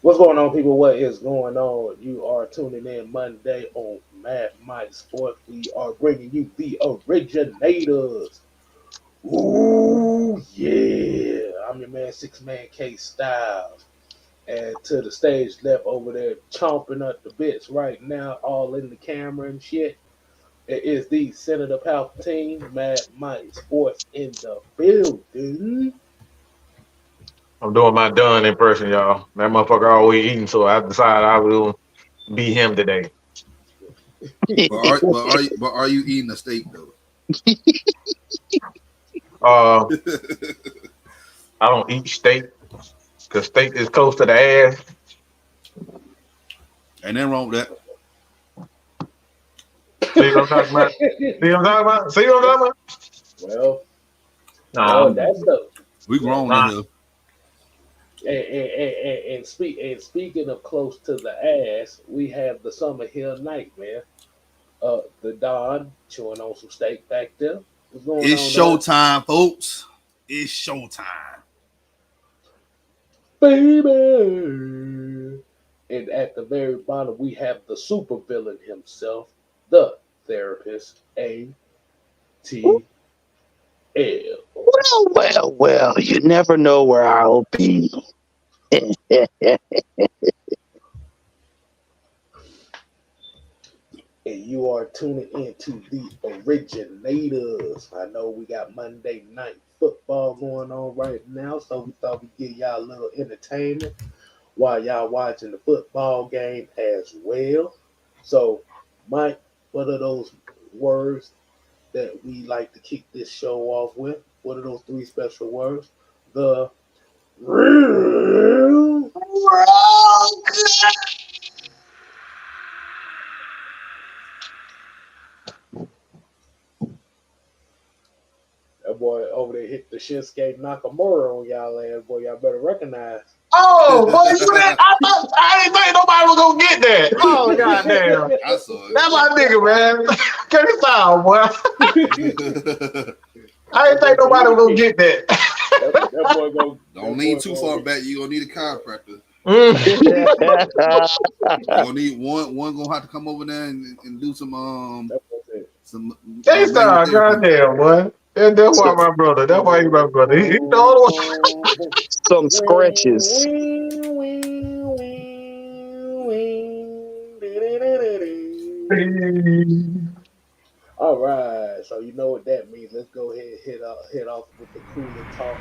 What's going on, people? What is going on? You are tuning in Monday on Mad Mike Sports. We are bringing you the originators. Ooh, yeah. I'm your man, Six Man K Styles. And to the stage left over there, chomping up the bits right now, all in the camera and shit. It is the Senator Palpatine, Mad Mike Sports in the building. I'm doing my done impression, y'all. That motherfucker always eating, so I decided I will be him today. But are you eating a steak though? I don't eat steak because steak is close to the ass. Ain't nothing wrong with that. See what I'm talking about? See what I'm talking about? See what I'm talking about? Well, Nah, that's the We grown in here. and speaking of close to the ass, we have the Summer Hill Nightmare. The Don chewing on some steak back there. What's going It's on, showtime, folks. It's showtime. baby? And at the very bottom, we have the super villain himself, the therapist, ATL. Well, you never know where I'll be. And you are tuning into the originators. I know we got Monday night football going on right now, so we thought we'd give y'all a little entertainment while y'all watching the football game as well. So, Mike, what are those words that we like to kick this show off with? What are those three special words? The real. That boy over there hit the Shinsuke Nakamura on y'all ass. Boy, y'all better recognize. Oh, boy, you didn't, I didn't think nobody was gonna get that. Oh, goddamn. I saw it. That's my nigga, man. Get it out, boy. I didn't think nobody was gonna get that. That boy go. Don't lean too far back. You gonna need a chiropractor. Mm. You gonna need one gonna have to come over there and do some They start, goddamn, boy. That's why my brother. That's why he my brother. He the only one. Some scratches. All right, so you know what that means. Let's go ahead and hit off with the cooler talk.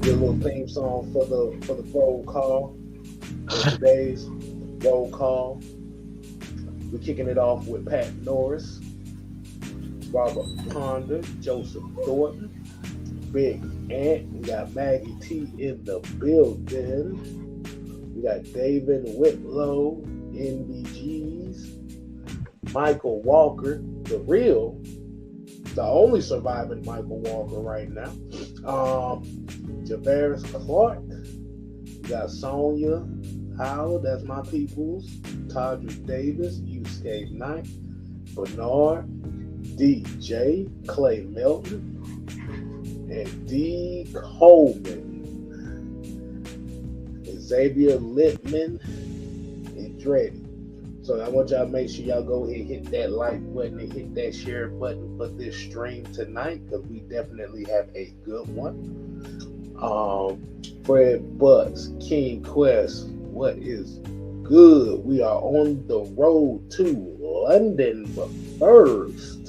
Get a little theme song for the roll call. For today's roll call, we're kicking it off with Pat Norris, Robert Ponder, Joseph Thornton, Big Ant. We got Maggie T in the building. We got David Whitlow, NBGs, Michael Walker, the only surviving Michael Walker right now. Javaris Clark. We got Sonia Howell, that's my peoples. Todrick Davis, Uskay Knight, Bernard, DJ, Clay Melton, and D. Coleman, Xavier Littman, and Dreddy. So I want y'all to make sure y'all go ahead and hit that like button and hit that share button for this stream tonight, because we definitely have a good one. Fred Butts, King Quest, what is good? We are on the road to London, but first.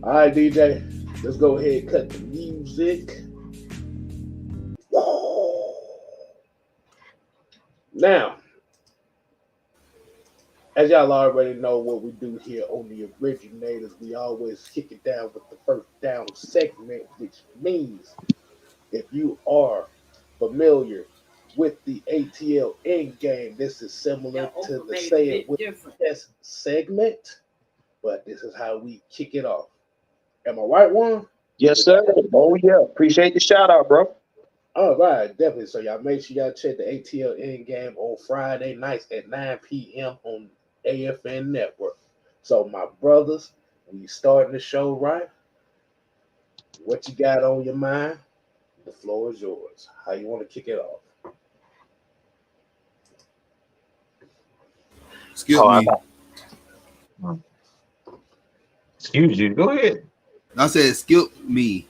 All right, DJ, let's go ahead and cut the music. Now, as y'all already know what we do here on the Originators, we always kick it down with the first down segment, which means if you are familiar with the ATL Endgame, this is similar to the Say It With Yes segment, but this is how we kick it off. Am I right, Juan? Yes, sir. Oh, yeah. Appreciate the shout out, bro. All right, definitely. So y'all make sure y'all check the ATL Endgame on Friday nights at 9 p.m. on AFN Network. So, my brothers, when you starting the show right, what you got on your mind? The floor is yours. How you want to kick it off? Skip Oh, me. excuse you. Go ahead. I said skip me.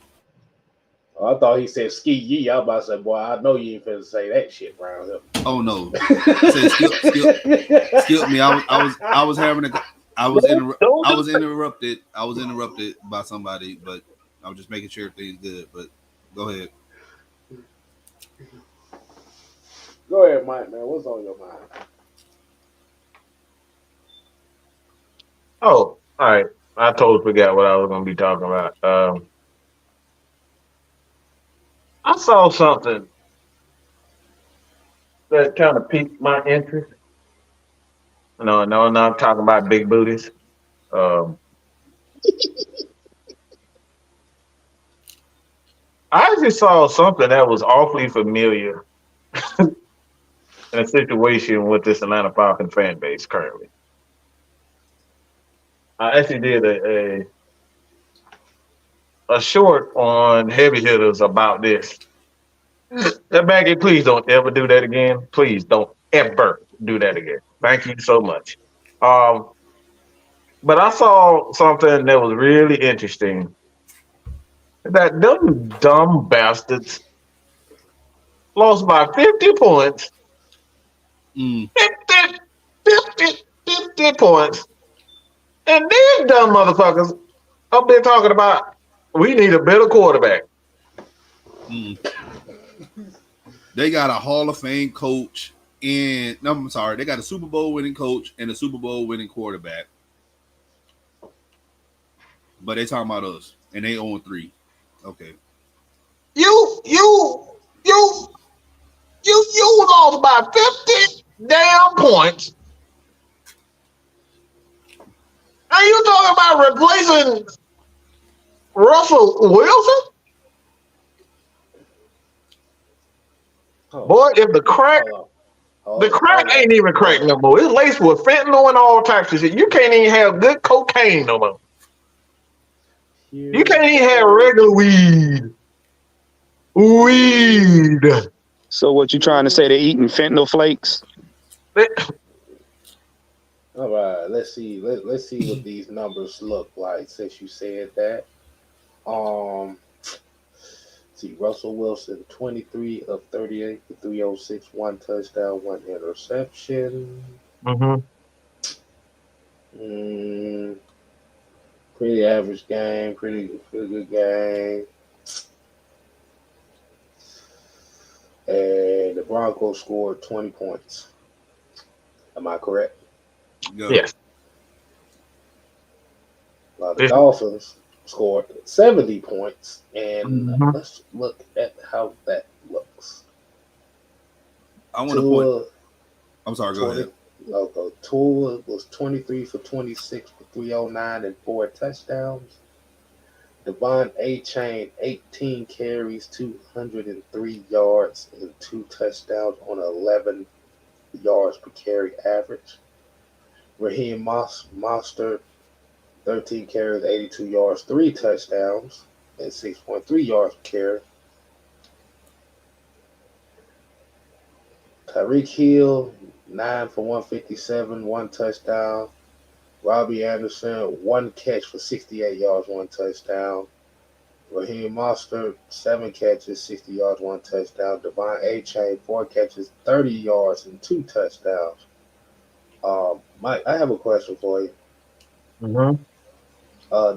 Oh, I thought he said ski yee. I was about to say, boy, I know you ain't finna say that shit around here. Oh no. I said skip me. I was having a I was interrupted. I was interrupted by somebody, but I was just making sure everything's good. But go ahead. Go ahead, Mike, man. What's on your mind? Oh, all right. I totally forgot what I was going to be talking about. I saw something that kind of piqued my interest. No, I'm not talking about big booties. Um, I actually saw something that was awfully familiar in a situation with this Atlanta Falcons fan base currently. I actually did a short on heavy hitters about this. Maggie, please don't ever do that again. Please don't ever do that again. Thank you so much. Um, but I saw something that was really interesting. That them dumb bastards lost by 50 points. Mm. 50, 50 points. And these dumb motherfuckers up there talking about we need a better quarterback. Mm. They got a Hall of Fame coach and no, I'm sorry, they got a Super Bowl winning coach and a Super Bowl winning quarterback. But they talking about us and they own 3. Okay. You lost by 50 damn points. Are you talking about replacing Russell Wilson? Boy, if the crack ain't even crack no more. It's laced with fentanyl and all types of shit. You can't even have good cocaine no more. You can't even have regular weed. So what you trying to say? They're eating fentanyl flakes? All right, let's see. Let's see what these numbers look like since you said that. See, Russell Wilson, 23 of 38 for 306, 1 touchdown, 1 interception. Mm-hmm. Pretty average game, pretty good game. And the Broncos scored 20 points. Am I correct? Go. Yes. The Dolphins scored 70 points. And let's look at how that looks. I want to point. I'm sorry, go ahead. Okay. Tua was 23 for 26 for 309 and 4 touchdowns. Devon A-Chain, 18 carries, 203 yards, and 2 touchdowns on 11 yards per carry average. Raheem Mostert, 13 carries, 82 yards, 3 touchdowns, and 6.3 yards per carry. Tyreek Hill, 9 for 157, 1 touchdown. Robbie Anderson, 1 catch for 68 yards, 1 touchdown. Raheem Mostert, 7 catches, 60 yards, 1 touchdown. Devon A-Chain, 4 catches, 30 yards, and 2 touchdowns. Mike, I have a question for you. Mm-hmm.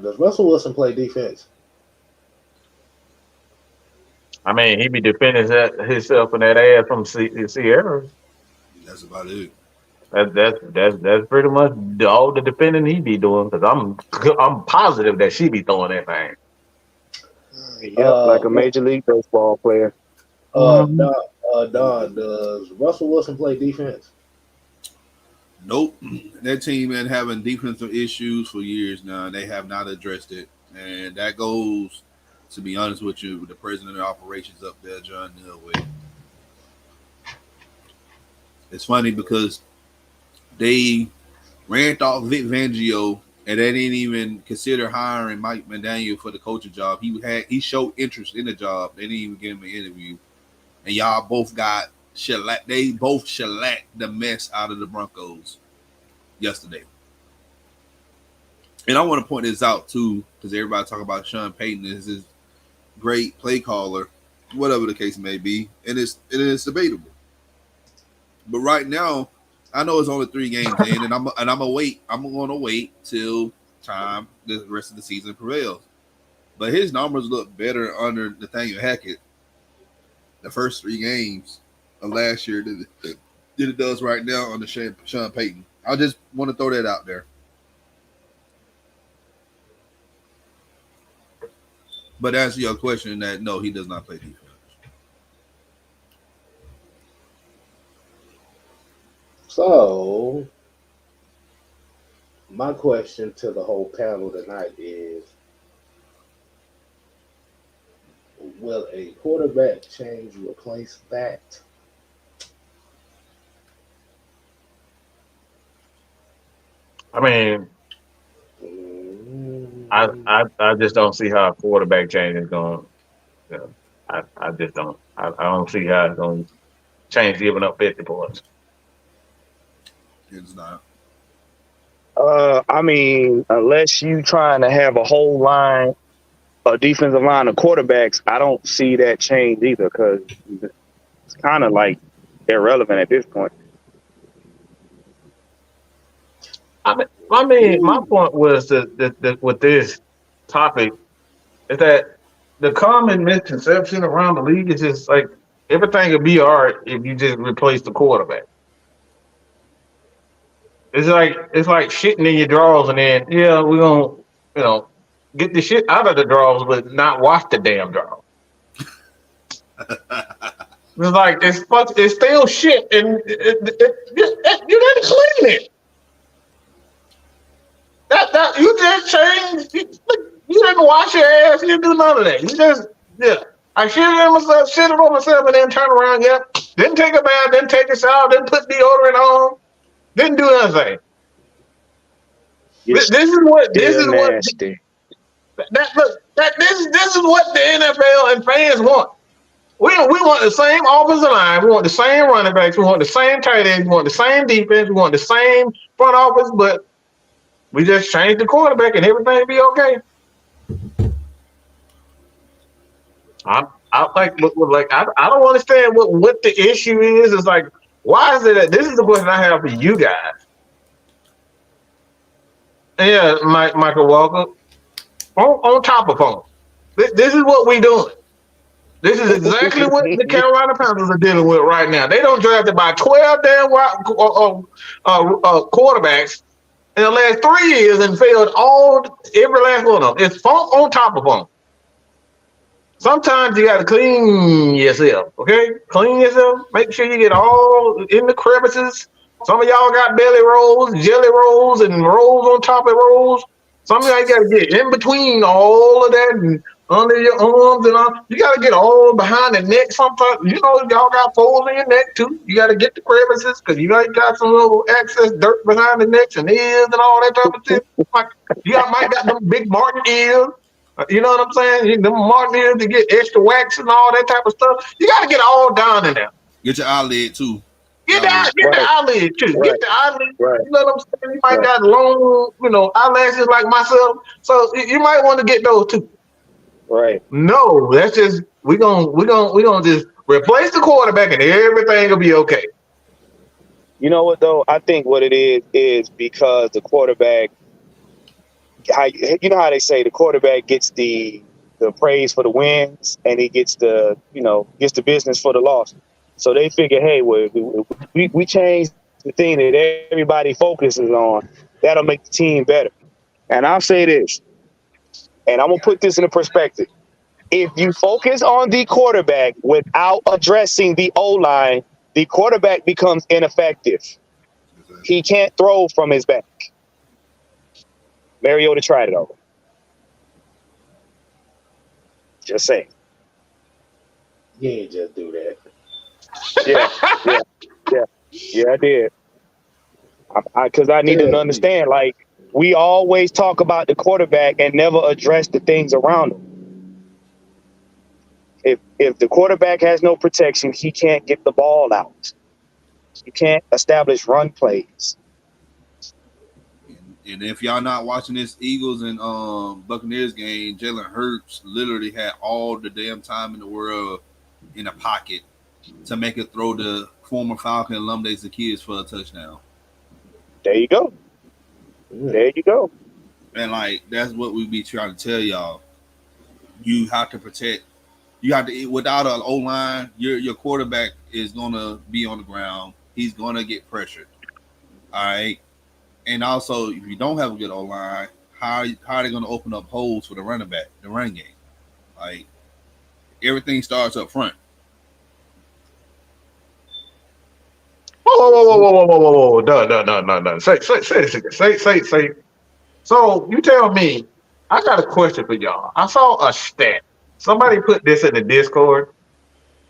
Does Russell Wilson play defense? I mean, he be defending himself in that ass from Sierra. That's about it. That's pretty much all the defending he be doing. Because I'm positive that she be throwing that thing. Yep, like a Major League Baseball player. Don, does Russell Wilson play defense? Nope. That team been having defensive issues for years now, and they have not addressed it. And that goes, to be honest with you, with the president of operations up there, John Nilway. It's funny because they ran off Vic Fangio, and they didn't even consider hiring Mike McDaniel for the coaching job. He showed interest in the job. They didn't even give him an interview, and y'all both got shellacked. They both shellacked the mess out of the Broncos yesterday. And I want to point this out too, because everybody talk about Sean Payton as his great play caller, whatever the case may be, and it is debatable. But right now, I know it's only 3 games in, and I'm gonna wait. I'm gonna wait till time the rest of the season prevails. But his numbers look better under Nathaniel Hackett the first 3 games of last year than it does right now under Sean Payton. I just want to throw that out there. But to answer your question, that no, he does not play defense. So, my question to the whole panel tonight is, will a quarterback change replace that? I mean, I just don't see how a quarterback change is going. You know, I just don't. I don't see how it's going to change giving up 50 points. It's not. I mean, unless you trying to have a whole line, a defensive line of quarterbacks, I don't see that change either, because it's kind of like irrelevant at this point. I mean, my point was that with this topic is that the common misconception around the league is just like everything will be all right if you just replace the quarterback. It's like shitting in your drawers, and then we're gonna get the shit out of the drawers, but not wash the damn drawers. It's like it's still shit, and you didn't clean it. That you just changed. You didn't wash your ass. You didn't do none of that. You just I shitted on myself, and then turn around. Didn't take a bath. Didn't take a shower. Didn't put deodorant on. Didn't do anything. This is what this is nasty. This is what the NFL and fans want. We want the same offensive line. We want the same running backs. We want the same tight ends. We want the same defense. We want the same front office, but we just change the quarterback and everything will be okay. I don't understand what the issue is. It's like, why is it that this is the question I have for you guys? Yeah, Michael Walker. On top of phone. This is what we doing. This is exactly what the Carolina Panthers are dealing with right now. They don't draft about 12 damn quarterbacks in the last 3 years and failed every last one of them. It's funk on top of funk. Sometimes you got to clean yourself, okay? Clean yourself. Make sure you get all in the crevices. Some of y'all got belly rolls, jelly rolls, and rolls on top of rolls. Some of y'all got to get in between all of that and under your arms and all. You got to get all behind the neck sometimes. Y'all got folds in your neck too. You got to get the crevices because you got some little excess dirt behind the necks and ears and all that type of shit. You might got them big Martin ears. You know what I'm saying? Them Martin ears to get extra wax and all that type of stuff. You got to get all down in there. Get your eyelid too. Get the eyelid too. Right. Get the eyelid. Right. You know what I'm saying? You might got long, eyelashes like myself. So you might want to get those too. Right. No, that's just we gonna just replace the quarterback and everything will be okay. You know what though? I think what it is because the quarterback. How they say the quarterback gets the praise for the wins and he gets the business for the loss. So they figure, hey, we change the thing that everybody focuses on. That'll make the team better. And I'll say this, and I'm gonna put this in a perspective. If you focus on the quarterback without addressing the O-line, the quarterback becomes ineffective. He can't throw from his back. Mariota tried it over. Just saying. You ain't just do that. Yeah, I did. Because I need to understand, like, we always talk about the quarterback and never address the things around him. If the quarterback has no protection, he can't get the ball out. You can't establish run plays. And if y'all not watching this Eagles and Buccaneers game, Jalen Hurts literally had all the damn time in the world in a pocket to make a throw to former Falcon alum Zacchaeus for a touchdown. There you go. There you go. And like that's what we be trying to tell y'all. You have to protect. You have to, without an O-line, your quarterback is gonna be on the ground. He's gonna get pressured. All right. And also, if you don't have a good O-line, how are they going to open up holes for the running back, the running game? Like, everything starts up front. Whoa. No. Say. So, you tell me, I got a question for y'all. I saw a stat. Somebody put this in the Discord.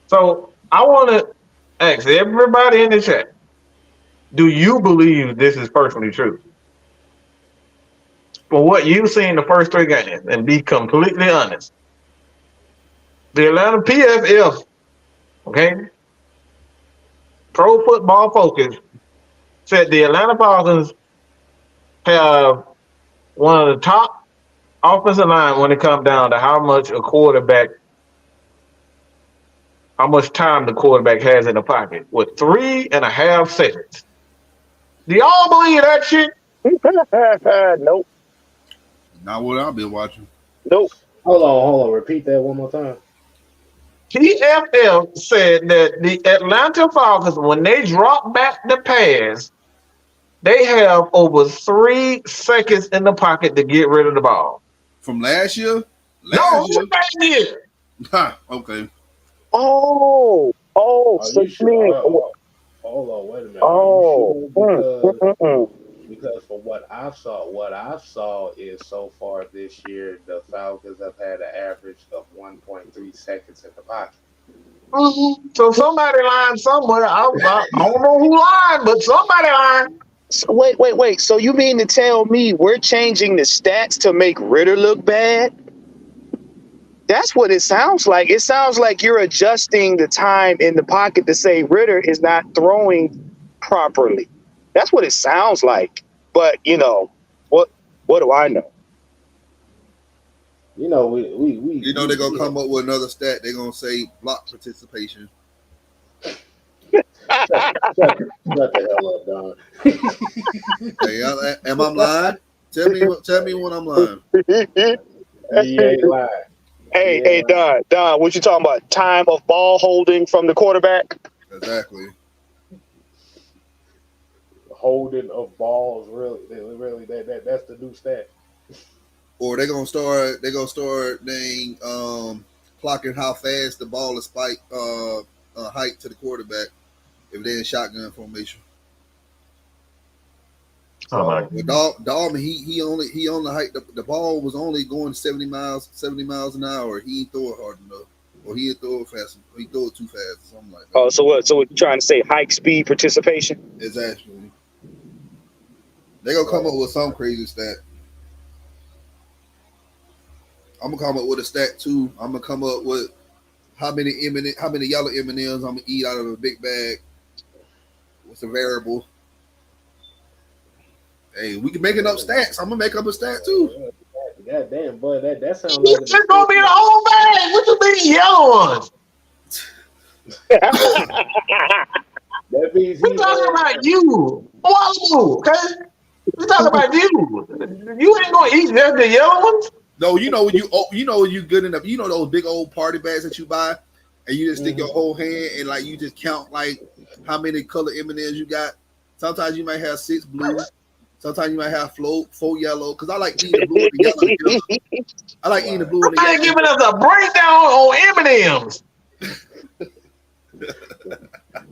So, I want to ask everybody in the chat. Do you believe this is personally true? For what you've seen the first 3 games, and be completely honest, the Atlanta PFF, okay, Pro Football Focus, said the Atlanta Falcons have one of the top offensive line when it comes down to how much time the quarterback has in the pocket, with 3.5 seconds. Do y'all believe that shit? Nope. Not what I've been watching. Nope. Hold on. Repeat that one more time. PFF said that the Atlanta Falcons, when they drop back the pass, they have over 3 seconds in the pocket to get rid of the ball. From last year? Last year. Okay. So you mean... Hold on, wait a minute. Because from what I've saw is so far this year, the Falcons have had an average of 1.3 seconds in the pocket. Mm-hmm. So somebody lying somewhere. I don't know who lied, but somebody lying. So wait. So you mean to tell me we're changing the stats to make Ritter look bad? That's what it sounds like. It sounds like you're adjusting the time in the pocket to say Ritter is not throwing properly. That's what it sounds like. But what do I know? We they're gonna come up with another stat. They're gonna say block participation. Shut the hell up, Don. Hey, am I lying? Tell me when I'm lying. You ain't lying. Hey, Don, what you talking about? Time of ball holding from the quarterback? Exactly. Holding of balls, really, that's the new stat. Or they're gonna start clocking how fast the ball is spiked height to the quarterback if they're in shotgun formation. With Dalton, he only height the ball was only going 70 miles an hour. He didn't throw it hard enough, or he didn't throw it fast. He threw it too fast, or something like that. Oh, so what you trying to say? Hike speed participation? Exactly. They're gonna come up with some crazy stat. I'm gonna come up with a stat too. I'm gonna come up with how many yellow M&Ms I'm gonna eat out of a big bag. What's the variable? Hey, we can make up stats. I'm gonna make up a stat too. God damn, boy, that sounds like it's gonna be the whole bag. What you mean yellow ones? That means we talking about you. Okay? We talking about you. You ain't gonna eat just the yellow ones. No, when you good enough. You know those big old party bags that you buy, and you just stick your whole hand and like you just count like how many color M&Ms you got. Sometimes you might have 6 blue. Sometimes you might have 4 yellow. Because I like eating the blue and the yellow. I like eating the blue and the yellow. They're giving us a breakdown on M&Ms.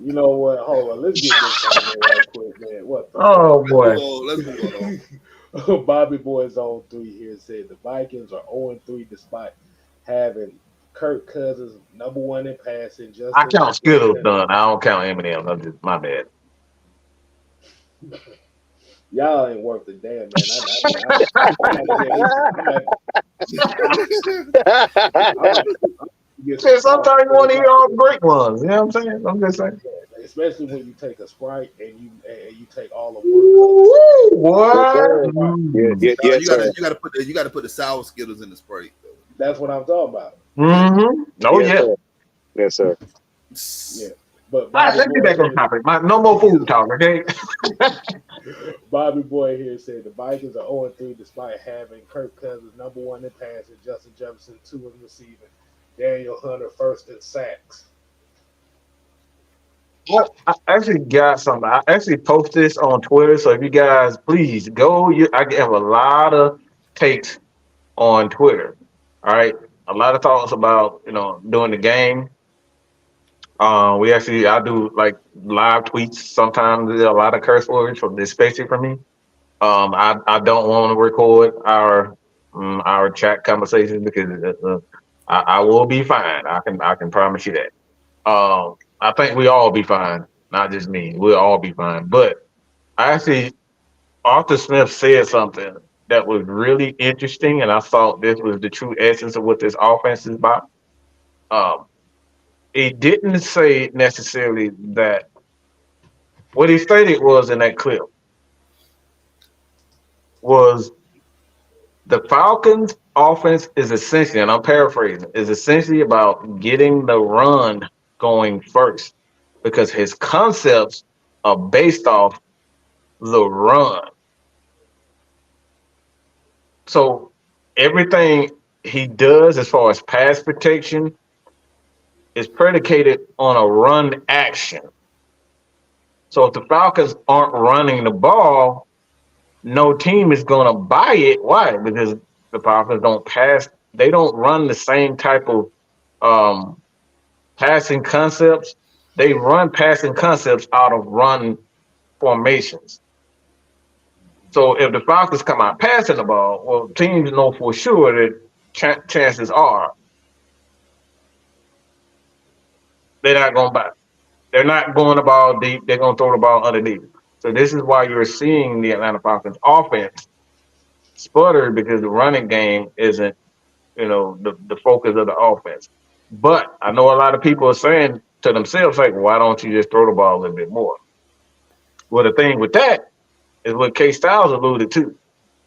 You know what? Hold on. Let's get this on there real quick, man. What? Oh boy. Let's move on. Bobby Boy's on 3 here said the Vikings are 0-3 despite having Kirk Cousins #1 in passing. I count Skittles done. I don't count M&Ms. I'm just my bad. Y'all ain't worth a damn, man. I'm not Sometimes you want to hear all the great ones. You know what I'm saying? I'm just saying. Especially when you take a Sprite and you take all of What? You gotta put the sour Skittles in the Sprite. That's what I'm talking about. Mm-hmm. Oh yeah. Yes, sir. Yeah. But All right, let's get back on topic. No more food talk, okay? Bobby Boy here said the Vikings are 0-3 despite having Kirk Cousins #1 in passing, Justin Jefferson 2 in receiving, Daniel Hunter first in sacks. Well, I actually got something. I actually posted this on Twitter, so if you guys please go, I have a lot of takes on Twitter. All right, a lot of thoughts about doing the game. I do like live tweets. Sometimes there's a lot of curse words especially for me. I don't want to record our chat conversations because I will be fine. I can promise you that. I think we all be fine, not just me. We'll all be fine. But I actually, Arthur Smith said something that was really interesting, and I thought this was the true essence of what this offense is about. Um, he didn't say necessarily that. What he stated was in that clip was the Falcons' offense is essentially, and I'm paraphrasing, is essentially about getting the run going first because his concepts are based off the run. So everything he does as far as pass protection is predicated on a run action. So if the Falcons aren't running the ball, no team is going to buy it. Why? Because the Falcons don't pass. They don't run the same type of passing concepts. They run passing concepts out of run formations. So if the Falcons come out passing the ball, well, teams know for sure that chances are they're not going to buy. They're not going the ball deep. They're going to throw the ball underneath. So this is why you're seeing the Atlanta Falcons offense sputter because the running game isn't, the focus of the offense. But I know a lot of people are saying to themselves, like, why don't you just throw the ball a little bit more? Well, the thing with that is what K Styles alluded to.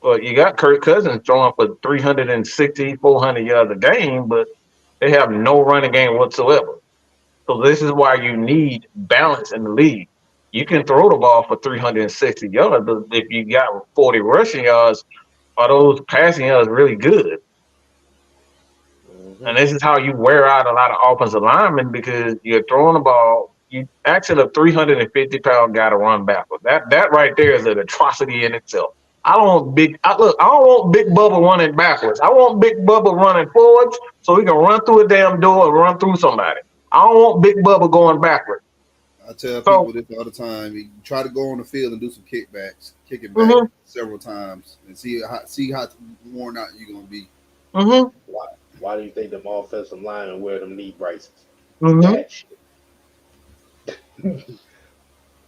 Well, you got Kirk Cousins throwing for 360, 400 yards a game, but they have no running game whatsoever. So this is why you need balance in the league. You can throw the ball for 360 yards, but if you got 40 rushing yards, are those passing yards really good? And this is how you wear out a lot of offensive linemen because you're throwing the ball. You actually a 350-pound guy to run backwards. That right there is an atrocity in itself. I don't want Big Bubba running backwards. I want Big Bubba running forwards so he can run through a damn door and run through somebody. I don't want Big Bubba going backwards. I tell people this all the time. You try to go on the field and do some kickbacks, kick it back several times, and see how worn out you're gonna be. Mm-hmm. Why do you think them offensive linemen wear them knee braces? Mm-hmm. That shit.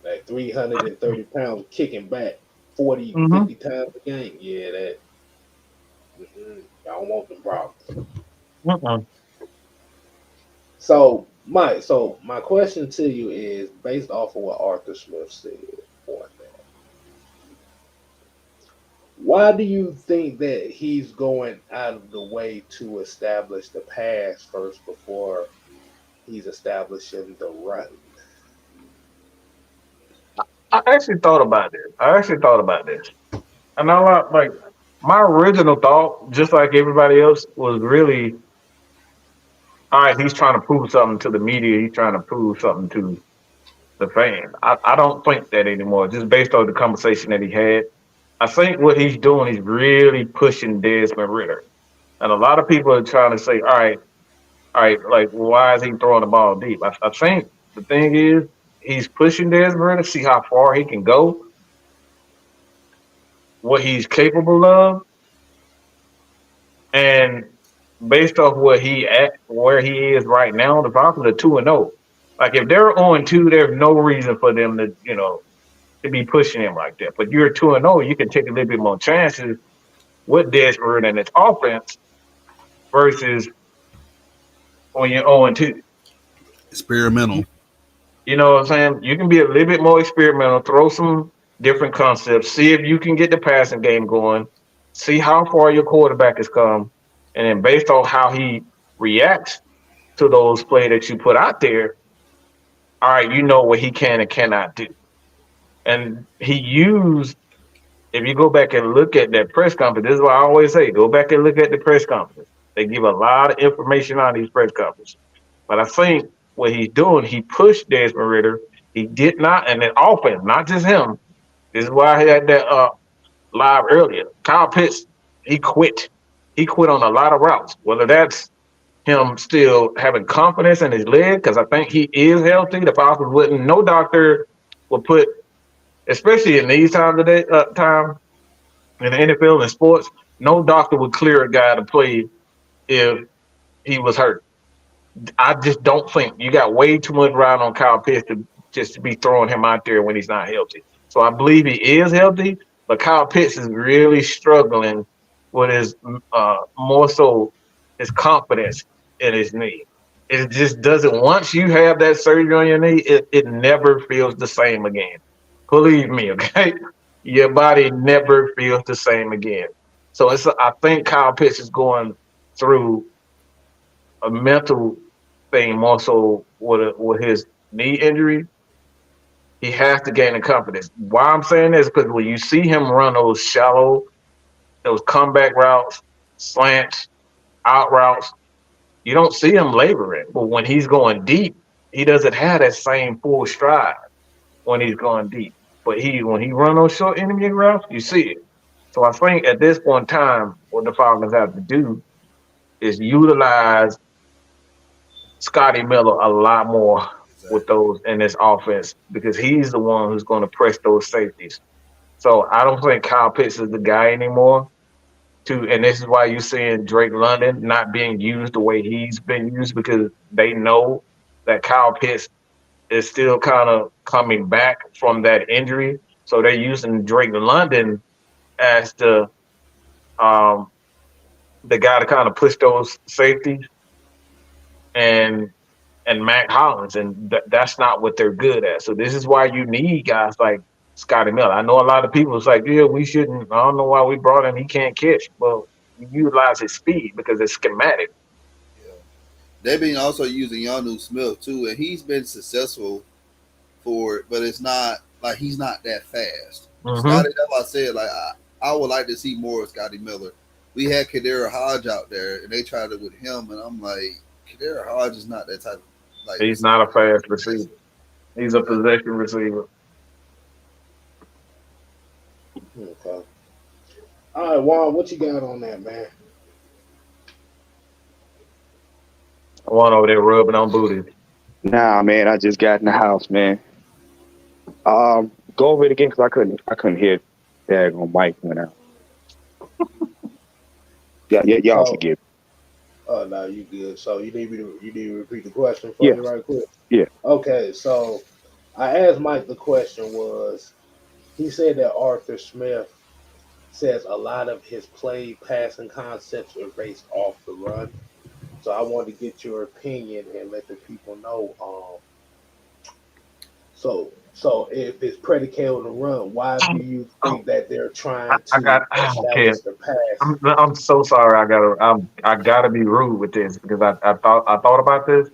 Like 330 pounds kicking back 40, 50 times a game. Yeah, that. I don't want them problems. So, Mike, my question to you is based off of what Arthur Smith said on that. Why do you think that he's going out of the way to establish the pass first before he's establishing the run? I actually thought about this. And my original thought, just like everybody else, was really, all right, he's trying to prove something to the media. He's trying to prove something to the fans. I don't think that anymore, just based on the conversation that he had. I think what he's doing is really pushing Desmond Ritter. And a lot of people are trying to say, all right, like, why is he throwing the ball deep? I think the thing is, he's pushing Desmond Ritter to see how far he can go, what he's capable of, and based off where he is right now, the Falcons are 2-0. Like if they're 0-2, there's no reason for them to, to be pushing him like that. But you're 2-0, you can take a little bit more chances with Desmond and its offense versus when you're 0-2. Experimental. You know what I'm saying? You can be a little bit more experimental, throw some different concepts, see if you can get the passing game going, see how far your quarterback has come, and then based on how he reacts to those plays that you put out there, all right, you know what he can and cannot do. And he used, if you go back and look at that press conference, this is what I always say, go back and look at the press conference. They give a lot of information on these press conferences. But I think what he's doing, he pushed Desmond Ritter. He did not, and then offense, not just him. This is why I had that live earlier. Kyle Pitts, he quit. He quit on a lot of routes, whether that's him still having confidence in his leg, because I think he is healthy. The Falcons wouldn't, no doctor would put, especially in these times of the time in the NFL and sports, no doctor would clear a guy to play if he was hurt. I just don't think you got way too much riding on Kyle Pitts to just to be throwing him out there when he's not healthy. So I believe he is healthy, but Kyle Pitts is really struggling with his more so his confidence in his knee. It just doesn't. Once you have that surgery on your knee, it never feels the same again. Believe me, okay? Your body never feels the same again. So I think Kyle Pitts is going through a mental thing more so with his knee injury. He has to gain the confidence. Why I'm saying this is because when you see him run those shallow, those comeback routes, slants, out routes, you don't see him laboring. But when he's going deep, he doesn't have that same full stride when he's going deep. But when he run those short intermediate routes, you see it. So I think at this point in time, what the Falcons have to do is utilize Scotty Miller a lot more with those in this offense, because he's the one who's going to press those safeties. So I don't think Kyle Pitts is the guy anymore. And this is why you're seeing Drake London not being used the way he's been used, because they know that Kyle Pitts is still kind of coming back from that injury. So they're using Drake London as the guy to kind of push those safeties and Mac Hollins, and that's not what they're good at. So this is why you need guys like Scotty Miller. I know a lot of people is like, yeah, we shouldn't. I don't know why we brought him. He can't catch. Well, you utilize his speed because it's schematic. Yeah. They've been also using Yonu Smith too, and he's been successful for it, but it's not like he's not that fast. Mm-hmm. Scotty, that's why I said like I would like to see more of Scotty Miller. We had Kadera Hodge out there, and they tried it with him, and I'm like, Kadera Hodge is not that type of like. He's not a fast receiver. He's a possession receiver. Okay. All right, Juan, what you got on that, man? Juan over there rubbing on booty. Nah, man, I just got in the house, man. Go over it again because I couldn't hear that on mic went out. Y'all forgive. Oh no, you good. So you need to repeat the question for me right quick. Yeah. Okay, so I asked Mike, the question was, he said that Arthur Smith says a lot of his play passing concepts are based off the run. So I wanted to get your opinion and let the people know. So if it's predicated on the run, why do you think that they're trying to establish the pass? I'm so sorry. I gotta be rude with this because I thought about this.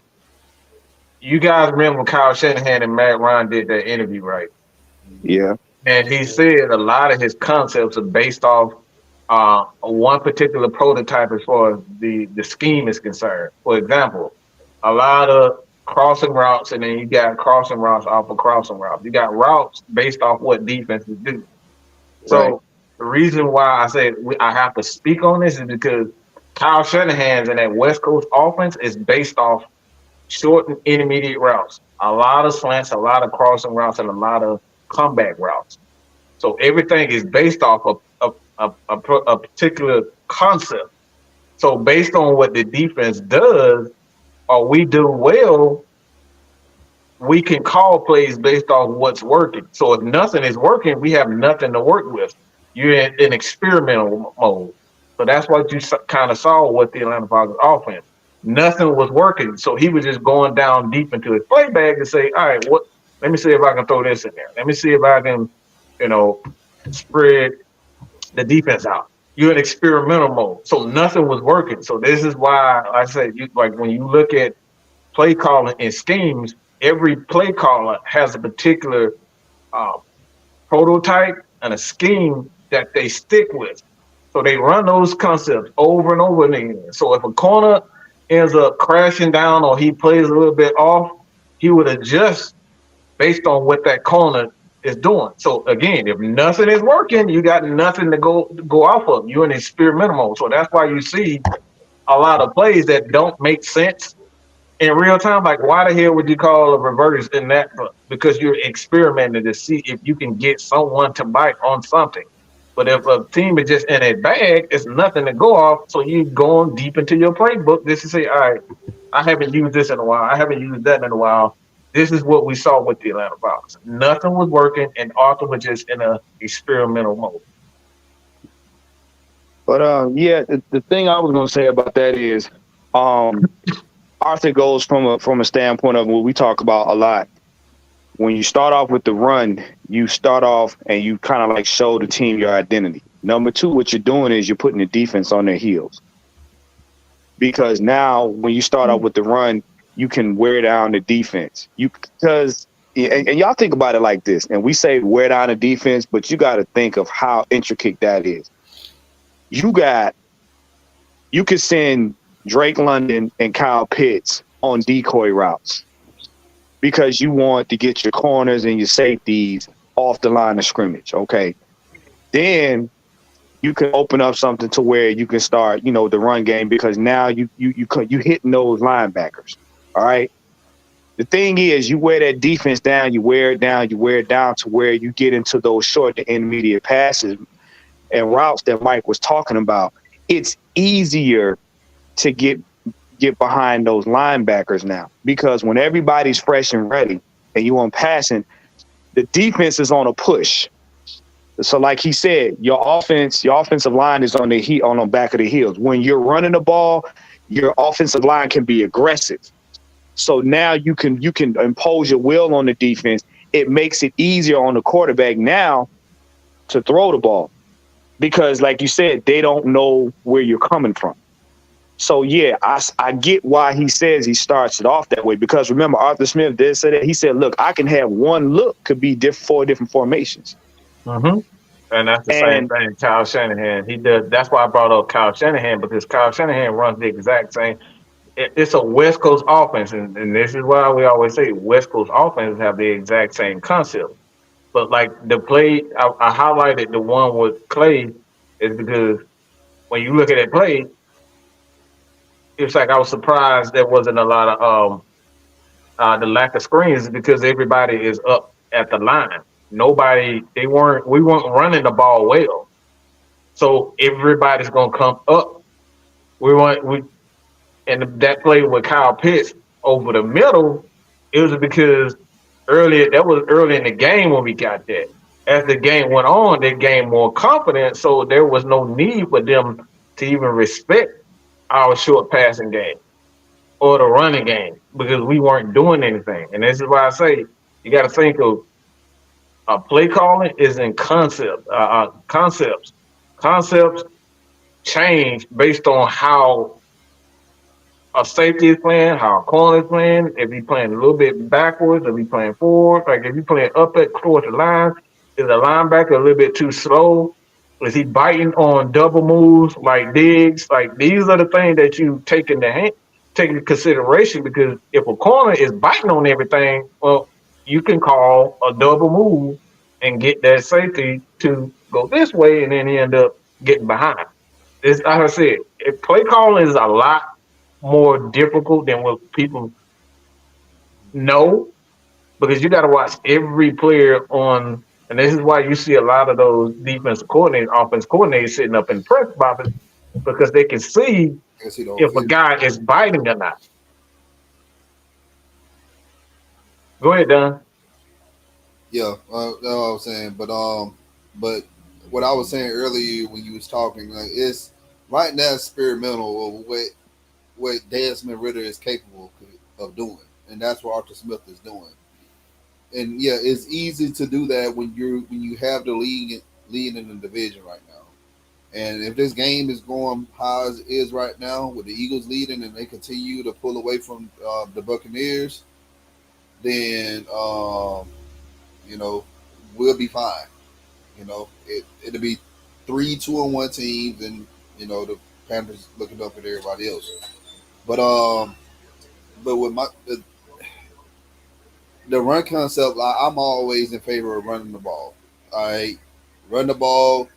You guys remember when Kyle Shanahan and Matt Ryan did that interview, right? Yeah. And he said a lot of his concepts are based off one particular prototype as far as the scheme is concerned. For example, a lot of crossing routes, and then you got crossing routes off of crossing routes. You got routes based off what defenses do. So the reason why I say I have to speak on this is because Kyle Shanahan's and that West Coast offense is based off short and intermediate routes. A lot of slants, a lot of crossing routes, and a lot of comeback routes. So everything is based off of a particular concept. So based on what the defense does, or we do well, we can call plays based on what's working. So if nothing is working, we have nothing to work with. You're in experimental mode. So that's what you kind of saw with the Atlanta Falcons offense. Nothing was working. So he was just going down deep into his play bag to say, all right, let me see if I can throw this in there. Let me see if I can, spread the defense out. You're in experimental mode. So nothing was working. So this is why I said, when you look at play calling and schemes, every play caller has a particular prototype and a scheme that they stick with. So they run those concepts over and over again. So if a corner ends up crashing down or he plays a little bit off, he would adjust based on what that corner is doing. So again, if nothing is working, you got nothing to go off of. You're in experimental mode. So that's why you see a lot of plays that don't make sense in real time. Like, why the hell would you call a reverse in that? Because you're experimenting to see if you can get someone to bite on something. But if a team is just in a bag, it's nothing to go off. So you're going deep into your playbook just to say, all right, I haven't used this in a while. I haven't used that in a while. This is what we saw with the Atlanta Falcons. Nothing was working, and Arthur was just in a experimental mode. But the thing I was going to say about that is, Arthur goes from a standpoint of what we talk about a lot. When you start off with the run, you start off and you kind of like show the team your identity. Number two, what you're doing is you're putting the defense on their heels. Because now when you start off with the run, you can wear down the defense. And y'all think about it like this, and we say wear down the defense, but you got to think of how intricate that is. You could send Drake London and Kyle Pitts on decoy routes because you want to get your corners and your safeties off the line of scrimmage, okay? Then you can open up something to where you can start, the run game, because now you hitting those linebackers, all right? The thing is, you wear that defense down, you wear it down to where you get into those short to intermediate passes and routes that Mike was talking about. It's easier to get behind those linebackers now, because when everybody's fresh and ready and you on passing, the defense is on a push. So like he said, your offensive line is on the back of the heels. When you're running the ball, your offensive line can be aggressive. So now you can impose your will on the defense. It makes it easier on the quarterback now to throw the ball, because like you said, they don't know where you're coming from. So, yeah, I get why he says he starts it off that way, because remember, Arthur Smith did say that. He said, look, I can have one look could be 4 different formations. Mm-hmm. And that's the same thing Kyle Shanahan. He does. That's why I brought up Kyle Shanahan, because Kyle Shanahan runs the exact same. It's a West Coast offense, and this is why we always say West Coast offenses have the exact same concept. But like the play, I highlighted the one with Clay is because when you look at that play, it's like I was surprised there wasn't a lot of the lack of screens, because everybody is up at the line. We weren't running the ball well. So everybody's gonna come up. And that play with Kyle Pitts over the middle, it was because that was early in the game when we got that. As the game went on, they gained more confidence, so there was no need for them to even respect our short passing game or the running game, because we weren't doing anything. And this is why I say you got to think of play calling is in concepts. Concepts change based on how a safety is playing, how a corner is playing, if he's playing a little bit backwards, if he's playing forward, like if he's playing up at towards the line, is the linebacker a little bit too slow? Is he biting on double moves like Diggs? Like, these are the things that you take into consideration, because if a corner is biting on everything, well, you can call a double move and get that safety to go this way, and then he end up getting behind. It's, like I said, play calling is a lot more difficult than what people know, because you got to watch every player on. And this is why you see a lot of those defensive coordinators, offense coordinators sitting up in the press box, because they can see if a guy is biting or not. Go ahead, Don. Yeah, that's what I was saying. But what I was saying earlier when you was talking, like, it's right now experimental of what Desmond Ritter is capable of doing, and that's what Arthur Smith is doing. And yeah, it's easy to do that when you have the lead in the division right now. And if this game is going how it is right now, with the Eagles leading and they continue to pull away from the Buccaneers, then you know we'll be fine. It'll be 3-2-1 teams, and the Panthers looking up at everybody else. But with the run concept, I'm always in favor of running the ball. All right, run the ball,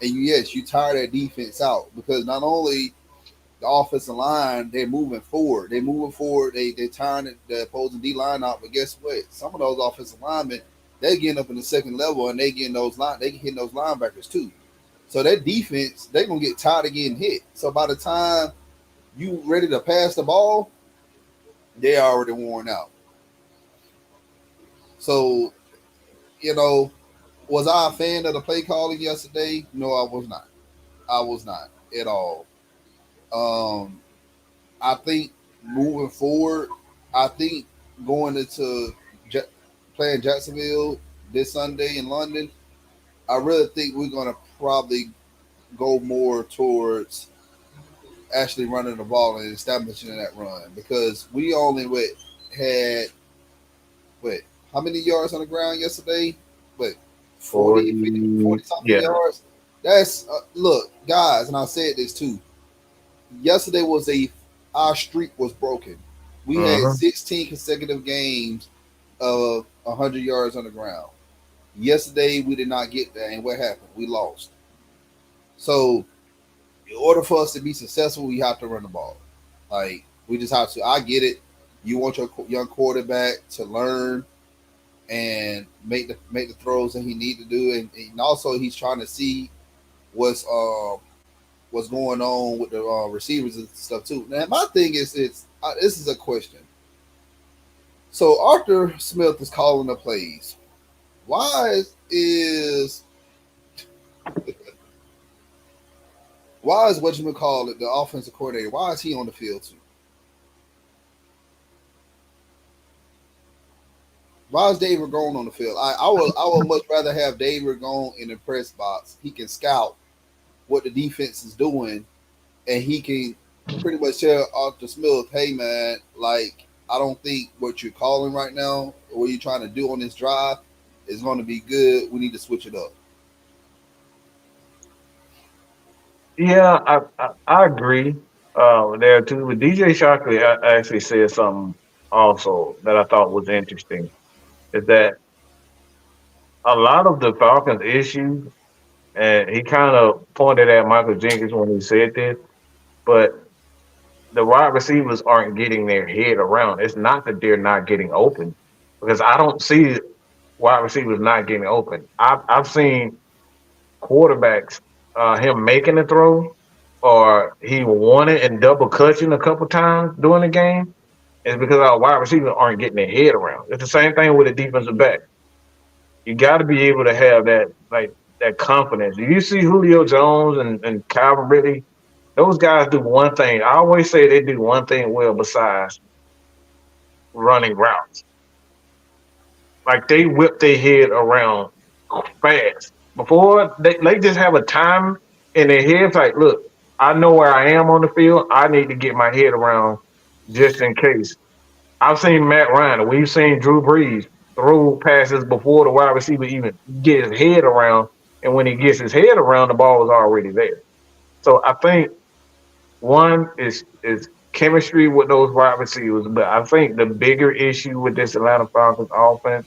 and yes, you tire that defense out because not only the offensive line, they're moving forward. They're tiring the opposing D line out. But guess what? Some of those offensive linemen, they getting up in the second level and they getting they hitting those linebackers too. So that defense, they're gonna get tired of getting hit. So by the time you ready to pass the ball, they already worn out. So, was I a fan of the play calling yesterday? No, I was not. I was not at all. Um, I think moving forward, I think going into playing Jacksonville this Sunday in London, I really think we're going to probably go more towards actually running the ball and establishing that run because we only had how many yards on the ground yesterday? What 40 something Yeah. yards? That's look, guys, and I said this too. Yesterday was our streak was broken. We had Uh-huh. 16 consecutive games of 100 yards on the ground. Yesterday we did not get that, and what happened? We lost. So, in order for us to be successful, we have to run the ball. Like we just have to. I get it. You want your young quarterback to learn and make the throws that he need to do, and also he's trying to see what's what's going on with the receivers and stuff too. Now, my thing is, this is a question. So Arthur Smith is calling the plays. Why is what you would call it the offensive coordinator? Why is he on the field too? Why is David Gone on the field? I would much rather have David Gone in the press box. He can scout what the defense is doing, and he can pretty much tell Arthur Smith, "Hey man, like I don't think what you're calling right now, or what you're trying to do on this drive, is going to be good. We need to switch it up." Yeah, I agree there too. But DJ Shockley actually said something also that I thought was interesting. Is that a lot of the Falcons' issues, and he kind of pointed at Michael Jenkins when he said this, but the wide receivers aren't getting their head around. It's not that they're not getting open, because I don't see wide receivers not getting open. I've seen quarterbacks, him making a throw, or he wanted and double clutching a couple times during the game. It's because our wide receivers aren't getting their head around. It's the same thing with a defensive back. You got to be able to have that confidence. You see Julio Jones and Calvin Ridley, those guys do one thing. I always say they do one thing well besides running routes. Like they whip their head around fast. Before they just have a time in their heads like, look, I know where I am on the field. I need to get my head around just in case. I've seen Matt Ryan. We've seen Drew Brees throw passes before the wide receiver even get his head around. And when he gets his head around, the ball is already there. So I think one is chemistry with those wide receivers. But I think the bigger issue with this Atlanta Falcons offense,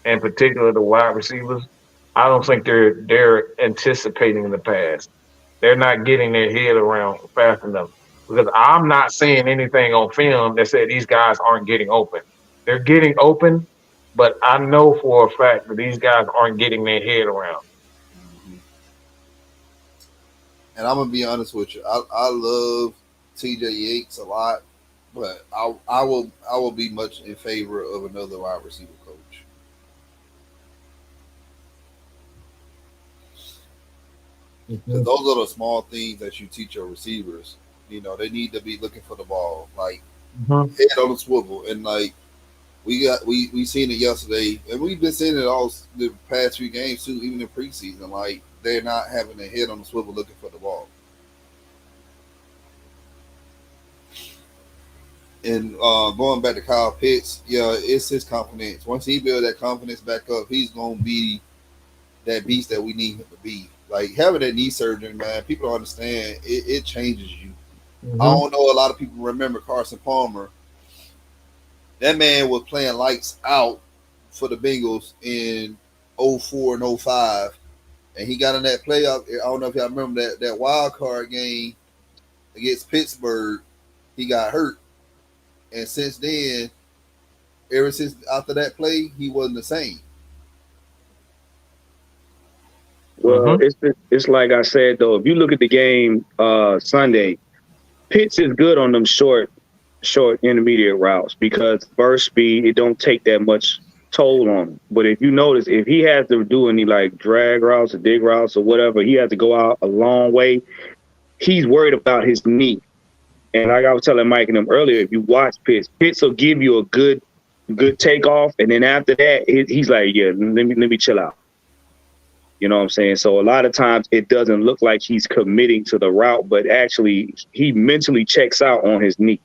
in particular the wide receivers, I don't think they're anticipating the pass. They're not getting their head around fast enough because I'm not seeing anything on film that said these guys aren't getting open. They're getting open, but I know for a fact that these guys aren't getting their head around. Mm-hmm. And I'm gonna be honest with you. I love TJ Yates a lot. But I will be much in favor of another wide receiver coach. Because those are the small things that you teach your receivers. You know, they need to be looking for the ball, like head on the swivel, and like we seen it yesterday, and we've been seeing it all the past few games too, even in preseason. Like they're not having their head on the swivel looking for the ball. And going back to Kyle Pitts, yeah, it's his confidence. Once he builds that confidence back up, he's gonna be that beast that we need him to be. Like having that knee surgery, man, people don't understand. It changes you. I don't know. A lot of people remember Carson Palmer. That man was playing lights out for the Bengals in 04 and 05. And he got in that playoff. I don't know if y'all remember that wild card game against Pittsburgh. He got hurt. And since then, ever since after that play, he wasn't the same. Well, it's like I said, though, if you look at the game Sunday, Pitts is good on them short intermediate routes because burst speed, it don't take that much toll on him. But if you notice, if he has to do any like drag routes or dig routes or whatever, he has to go out a long way. He's worried about his knee. And like I was telling Mike and them earlier, if you watch Pitts will give you a good takeoff, and then after that, he's like, yeah, let me chill out. You know what I'm saying? So a lot of times it doesn't look like he's committing to the route, but actually he mentally checks out on his knee.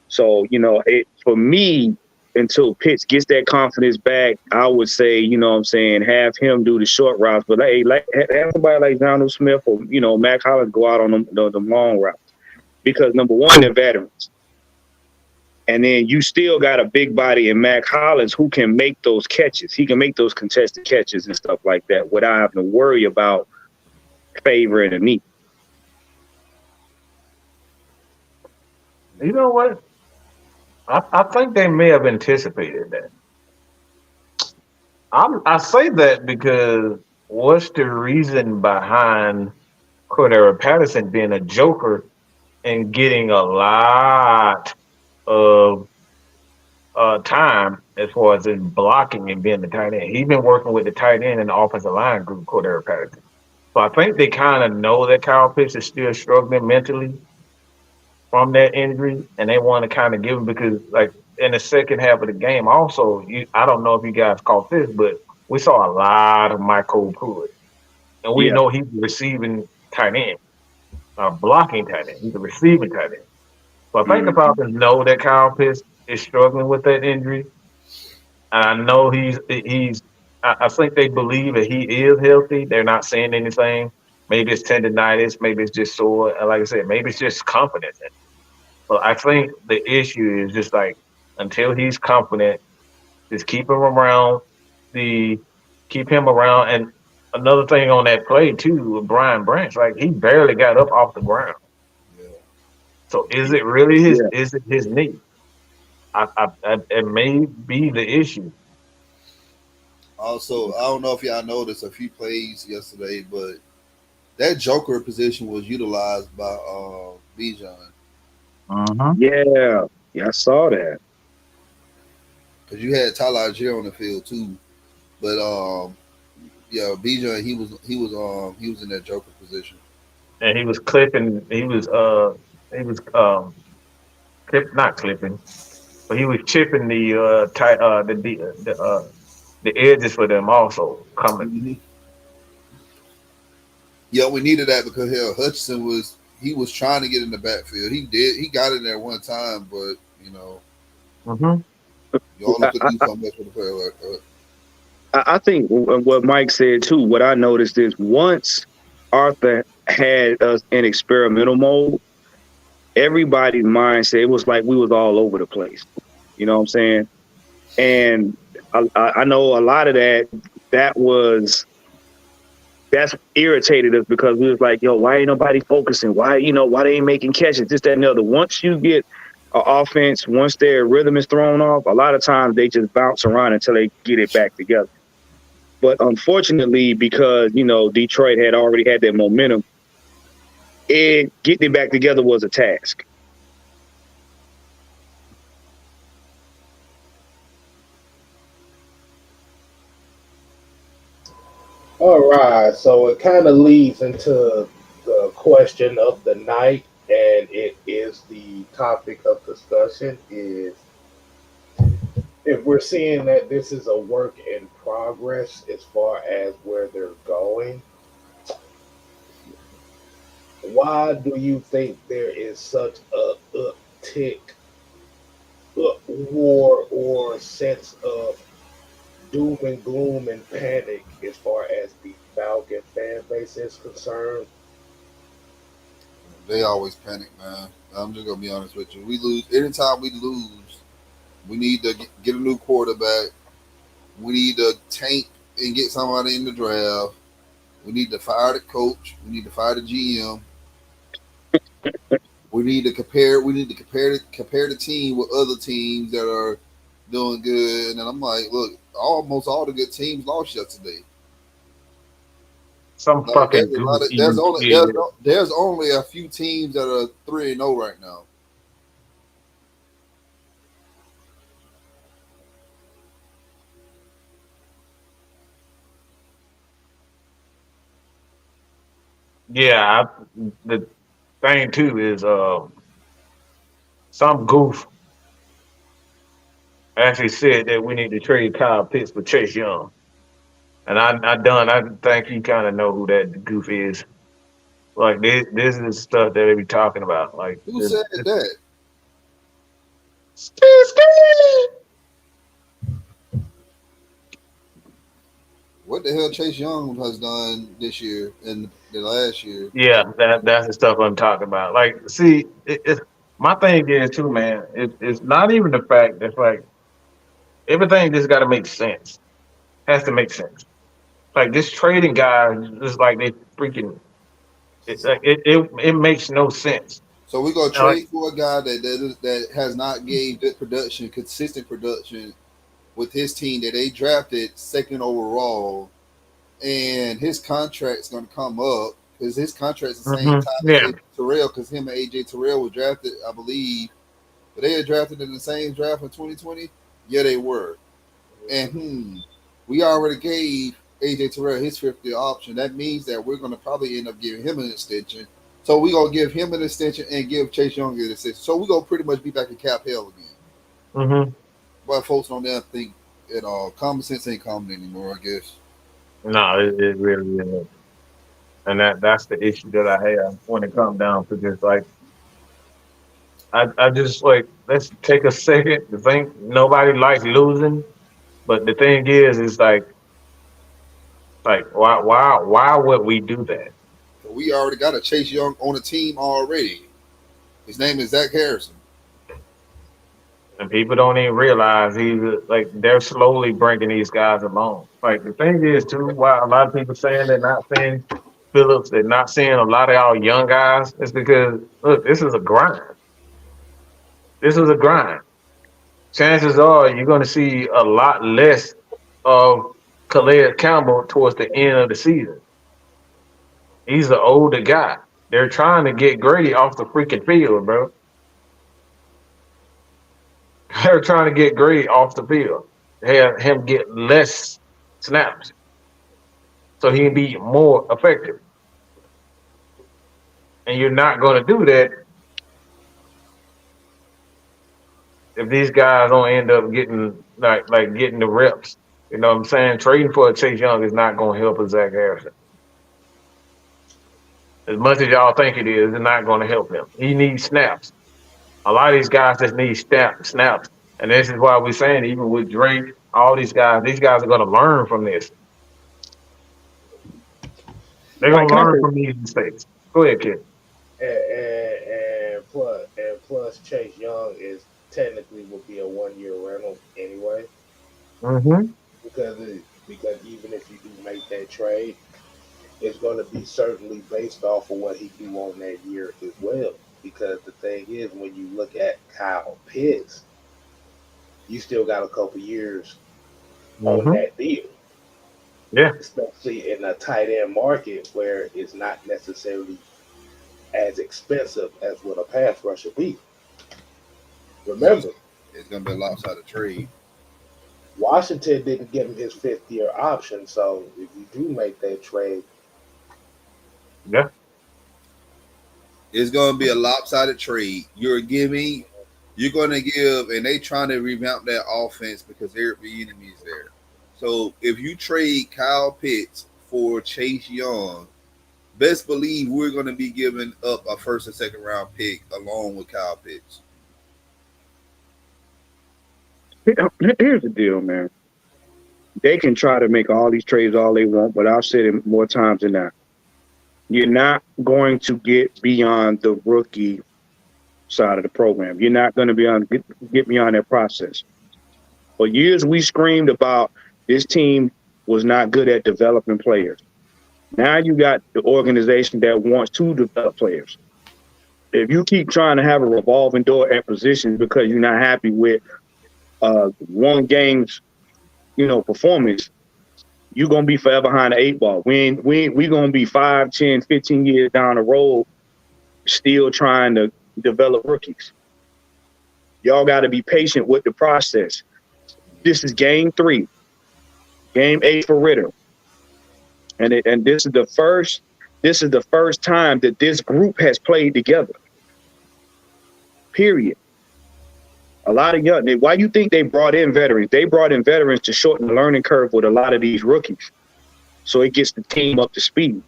So, you know, for me, until Pitts gets that confidence back, I would say, you know what I'm saying, have him do the short routes. But hey, have somebody like Donald Smith or, you know, Mac Hollins go out on the long routes. Because, number one, they're veterans. And then you still got a big body in Mac Hollins who can make those catches. He can make those contested catches and stuff like that without having to worry about favoring a knee. You know what? I think they may have anticipated that. I say that because what's the reason behind Cordero Patterson being a joker and getting a lot of time as far as in blocking and being the tight end? He's been working with the tight end and the offensive line group, Cordero Patterson. So I think they kind of know that Kyle Pitts is still struggling mentally from that injury, and they want to kind of give him because, like, in the second half of the game, also, I don't know if you guys caught this, but we saw a lot of Michael Pruitt. And we know he's a receiving tight end, blocking tight end. He's a receiving tight end. So I think the Falcons know that Kyle Pitts is struggling with that injury. And I know I think they believe that he is healthy. They're not saying anything. Maybe it's tendonitis. Maybe it's just sore. Like I said, maybe it's just confidence. But I think the issue is just like until he's confident, just keep him around. Keep him around. And another thing on that play too with Brian Branch, like he barely got up off the ground. Yeah. So is it really his? Yeah. Is it his knee? It may be the issue. Also, I don't know if y'all noticed a few plays yesterday, but that joker position was utilized by Bijan. Yeah, I saw that. Because you had Tyler Algier on the field too, but yeah, Bijan he was in that joker position, and he was clipping. Not clipping, but he was chipping the edges for them also coming. Mm-hmm. Yeah, we needed that because Hutchinson was trying to get in the backfield. He got in there one time, but you know, you only could do so much with a player like that. I think what Mike said too. What I noticed is once Arthur had us in experimental mode, everybody's mindset, it was like we was all over the place. You know what I'm saying? And I know a lot of that's irritated us because we was like, yo, why ain't nobody focusing? Why they ain't making catches? This, that, and the other. Once you get an offense, once their rhythm is thrown off, a lot of times they just bounce around until they get it back together. But unfortunately, because, Detroit had already had that momentum, getting it back together was a task. All right, so it kind of leads into the question of the night, and it is the topic of discussion is if we're seeing that this is a work in progress as far as where they're going, why do you think there is such a uptick, war, or sense of doom and gloom and panic as far as the Falcon fan base is concerned? They always panic, man. I'm just gonna be honest with you. We lose anytime we lose. We need to get a new quarterback. We need to tank and get somebody in the draft. We need to fire the coach. We need to fire the GM. We need to compare. We need to compare the team with other teams that are doing good. And I'm like, look, almost all the good teams lost yesterday. Some Like fucking goof there's even only did. there's only a few teams that are 3-0 right now. Yeah, the thing too is some goof actually said that we need to trade Kyle Pitts for Chase Young. And I think you kind of know who that goof is. Like this is stuff that they be talking about. Like Who said that? What the hell Chase Young has done this year and the last year? Yeah, that's the stuff I'm talking about. Like, see, my thing is too, man. It's not even the fact that like everything just got to make sense. Has to make sense. Like this trading guy is like they freaking. It makes no sense. So we're gonna Like, trade for a guy that has not gave good production, consistent production with his team that they drafted second overall, and his contract's gonna come up because his contract's the same time as yeah. AJ Terrell because him and AJ Terrell were drafted, I believe. But they were drafted in the same draft in 2020. Yeah, they were. And we already gave AJ Terrell his 50th option. That means that we're going to probably end up giving him an extension. So we're going to give him an extension and give Chase Young an extension. So we're going to pretty much be back in cap hell again. Mm-hmm. But folks don't dare think at all. Common sense ain't common anymore, I guess. No, it really is, and that's the issue that I have when it comes down to just like I just like let's take a second to think. Nobody likes losing, but the thing is like why would we do that? So we already got a Chase Young on the team already. His name is Zach Harrison. And people don't even realize he's like they're slowly bringing these guys along. Like the thing is too, why a lot of people saying they're not seeing Phillips, they're not seeing a lot of our young guys, is because look, this is a grind. This is a grind. Chances are you're going to see a lot less of Calais Campbell towards the end of the season. He's an older guy. They're trying to get Grady off the freaking field, bro. They're trying to get Grady off the field. Have him get less snaps so he can be more effective. And you're not going to do that if these guys don't end up getting like getting the reps. You know what I'm saying? Trading for a Chase Young is not going to help a Zach Harrison. As much as y'all think it is, it's not going to help him. He needs snaps. A lot of these guys just need snaps. And this is why we're saying, even with Drake, all these guys are going to learn from this. They're going to learn from these mistakes. Go ahead, kid. And plus, Chase Young is technically will be a 1 year rental anyway. Mm-hmm. Because even if you do make that trade, it's going to be certainly based off of what he do on that year as well. Because the thing is, when you look at Kyle Pitts, you still got a couple years on that deal. Yeah. Especially in a tight end market where it's not necessarily as expensive as what a pass rusher be. No, Remember, it's gonna be a lopsided trade. Washington didn't give him his 5th-year option, so if you do make that trade, Yeah. It's gonna be a lopsided trade. You're gonna give, and they trying to revamp that offense because Eric Bieniemy is there. So if you trade Kyle Pitts for Chase Young, best believe we're gonna be giving up a first and second round pick along with Kyle Pitts. Here's the deal, man. They can try to make all these trades all they want, but I've said it more times than that. You're not going to get beyond the rookie side of the program. You're not going to get beyond that process. For years, we screamed about this team was not good at developing players. Now you got the organization that wants to develop players. If you keep trying to have a revolving door at positions because you're not happy with one game's performance, you're going to be forever behind the 8 ball. We're going to be 5, 10, 15 years down the road still trying to develop rookies. Y'all got to be patient with the process. This is game 3, game 8 for Ritter. And this is the first time that this group has played together. Period. A lot of young. Why you think they brought in veterans? They brought in veterans to shorten the learning curve with a lot of these rookies, so it gets the team up to speed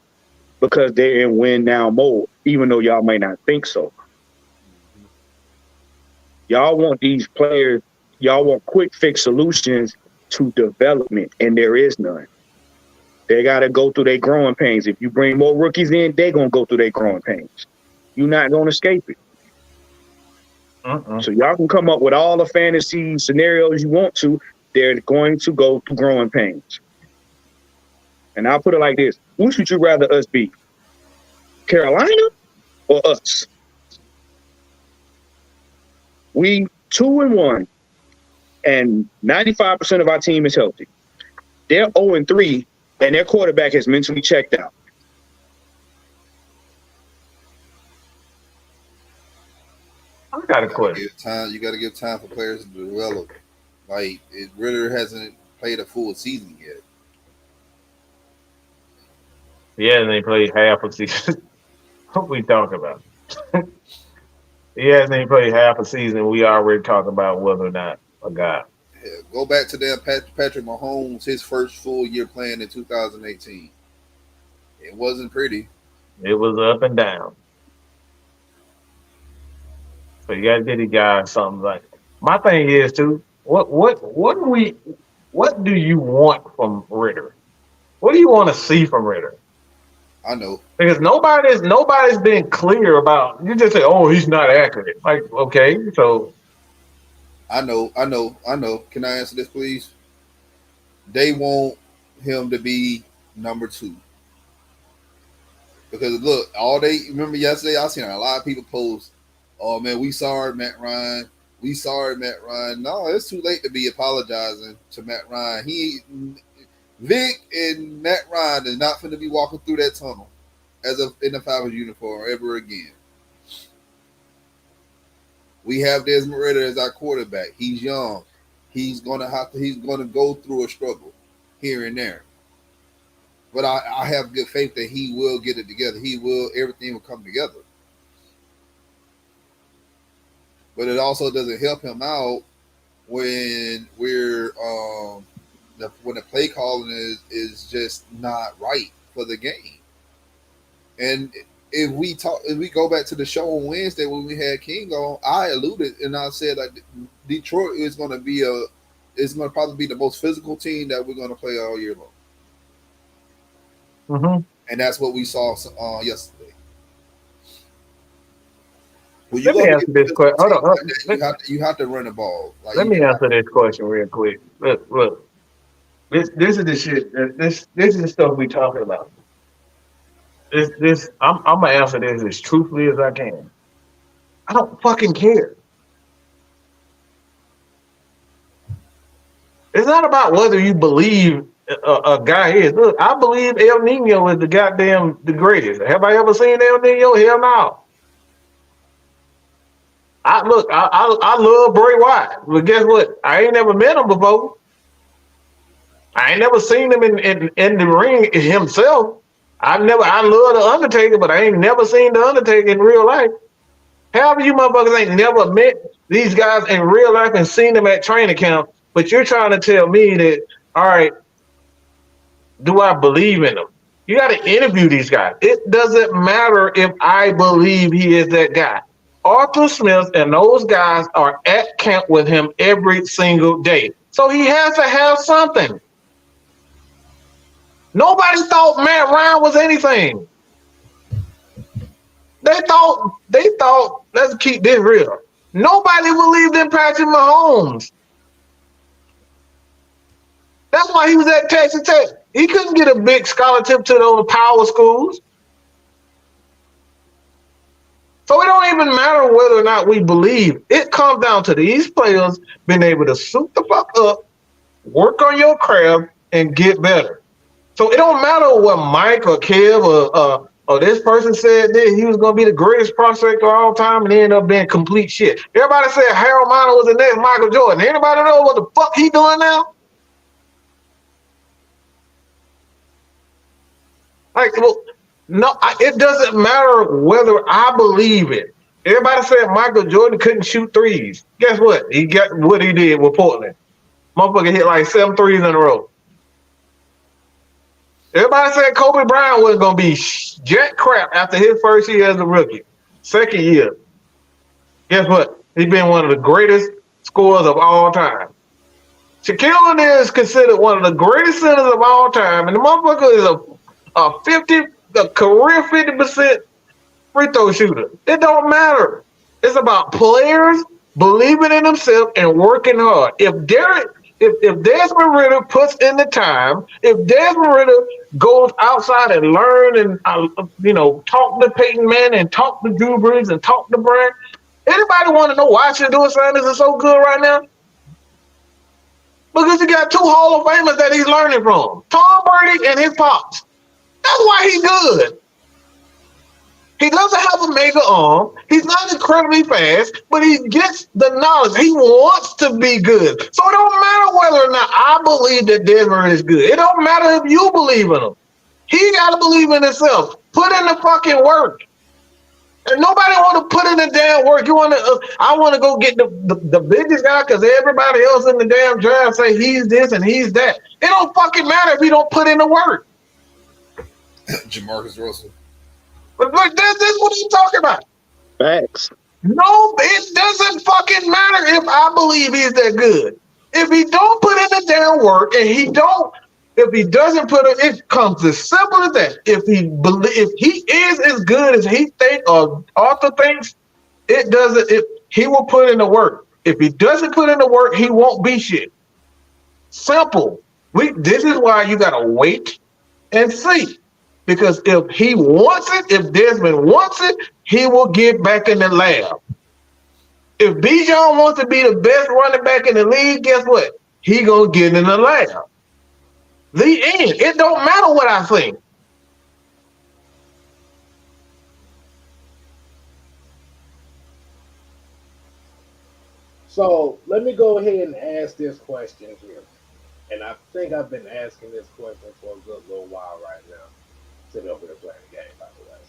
because they're in win now mode. Even though y'all may not think so, y'all want these players. Y'all want quick fix solutions to development, and there is none. They got to go through their growing pains. If you bring more rookies in, they're gonna go through their growing pains. You're not gonna escape it. So y'all can come up with all the fantasy scenarios you want to. They're going to go through growing pains. And I'll put it like this. Who should you rather us be? Carolina or us? We 2-1, and 95% of our team is healthy. They're 0-3, and their quarterback has mentally checked out. I got a question. You got to give time for players to develop. Like Ritter hasn't played a full season yet. Yeah, and they played half a season. What we talking about? He hasn't even played half a season. We already talking about whether or not a guy. Yeah, go back to that Patrick Mahomes, his first full year playing in 2018. It wasn't pretty. It was up and down. So you gotta get the guy something like. My thing is too. What do you want from Ritter? What do you want to see from Ritter? I know. Because nobody's been clear about. You just say, "Oh, he's not accurate." Like, okay, so I know. Can I answer this, please? They want him to be number 2. Because look, remember yesterday, I seen a lot of people post, "Oh man, we sorry, Matt Ryan. We sorry, Matt Ryan." No, it's too late to be apologizing to Matt Ryan. Vic and Matt Ryan is not going to be walking through that tunnel in the Falcons uniform ever again. We have Desmond Ritter as our quarterback. He's young. He's going to go through a struggle here and there. But I have good faith that he will get it together. Everything will come together. But it also doesn't help him out when when the play calling is just not right for the game. And if we go back to the show on Wednesday when we had King on, I alluded and I said like Detroit is going to probably be the most physical team that we're going to play all year long. Mm-hmm. And that's what we saw yesterday. Well, let me answer this question. Hold on. You have to run the ball. Let me answer this question real quick. Look. This is the shit. This is the stuff we talking about. I'm gonna answer this as truthfully as I can. I don't fucking care. It's not about whether you believe a guy is. Look, I believe El Nino is the greatest. Have I ever seen El Nino? Hell no. I love Bray Wyatt, but guess what? I ain't never met him before. I ain't never seen him in the ring himself. I love the Undertaker, but I ain't never seen the Undertaker in real life. Half of you motherfuckers ain't never met these guys in real life and seen them at training camp, but you're trying to tell me that, all right, do I believe in them? You got to interview these guys. It doesn't matter if I believe he is that guy. Arthur Smith and those guys are at camp with him every single day. So he has to have something. Nobody thought Matt Ryan was anything. They thought, let's keep this real. Nobody believed in Patrick Mahomes. That's why he was at Texas Tech. He couldn't get a big scholarship to those power schools. So it don't even matter whether or not we believe. It comes down to these players being able to suit the fuck up, work on your craft, and get better. So it don't matter what Mike or Kev or this person said that he was going to be the greatest prospect of all time and he ended up being complete shit. Everybody said Harold Miner was the next Michael Jordan. Anybody know what the fuck he doing now? Like, well, no, it doesn't matter whether I believe it. Everybody said Michael Jordan couldn't shoot threes. Guess what? He got what he did with Portland. Motherfucker hit like 7 threes in a row. Everybody said Kobe Bryant wasn't going to be jack crap after his first year as a rookie. Second year. Guess what? He's been one of the greatest scorers of all time. Shaquille O'Neal is considered one of the greatest centers of all time, and the motherfucker is a career 50% free throw shooter. It don't matter. It's about players believing in themselves and working hard. If Desmond Ritter puts in the time, if Desmond Ritter goes outside and learn and talk to Peyton Manning and talk to Drew Brees and talk to Brad, anybody want to know why Shedeur Sanders is so good right now? Because he got 2 Hall of Famers that he's learning from, Tom Brady and his pops. That's why he's good. He doesn't have a mega arm. He's not incredibly fast, but he gets the knowledge. He wants to be good. So it don't matter whether or not I believe that Desmond is good. It don't matter if you believe in him. He got to believe in himself. Put in the fucking work. And nobody want to put in the damn work. I want to go get the biggest guy because everybody else in the damn draft say he's this and he's that. It don't fucking matter if you don't put in the work. Jamarcus Russell. But look, this is what he's talking about. Facts. No, it doesn't fucking matter if I believe he's that good. If he don't put in the damn work and if he doesn't put it comes as simple as that. If he is as good as he thinks or Arthur thinks, he will put in the work. If he doesn't put in the work, he won't be shit. Simple. This is why you gotta wait and see. Because if he wants it, if Desmond wants it, he will get back in the lab. If Bijan wants to be the best running back in the league, guess what? He gonna get in the lab. The end. It don't matter what I think. So let me go ahead and ask this question here. And I think I've been asking this question for a good little while right now. Sitting over there playing the game, by the way.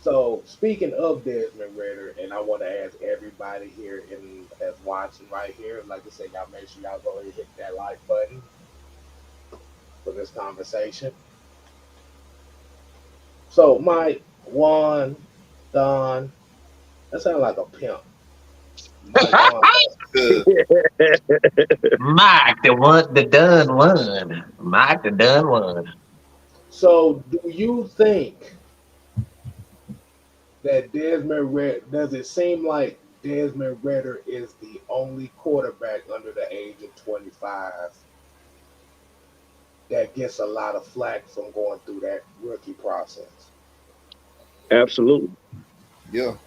So speaking of Desmond Ritter, and I want to ask everybody here that's watching right here, like I said, y'all make sure y'all go ahead and hit that like button for this conversation. So Mike, Juan, Don, that sounds like a pimp. Mike, the done one. Mike, the done one. So, do you think that Desmond Ritter, does it seem like Desmond Ritter is the only quarterback under the age of 25 that gets a lot of flack from going through that rookie process? Absolutely. Yeah.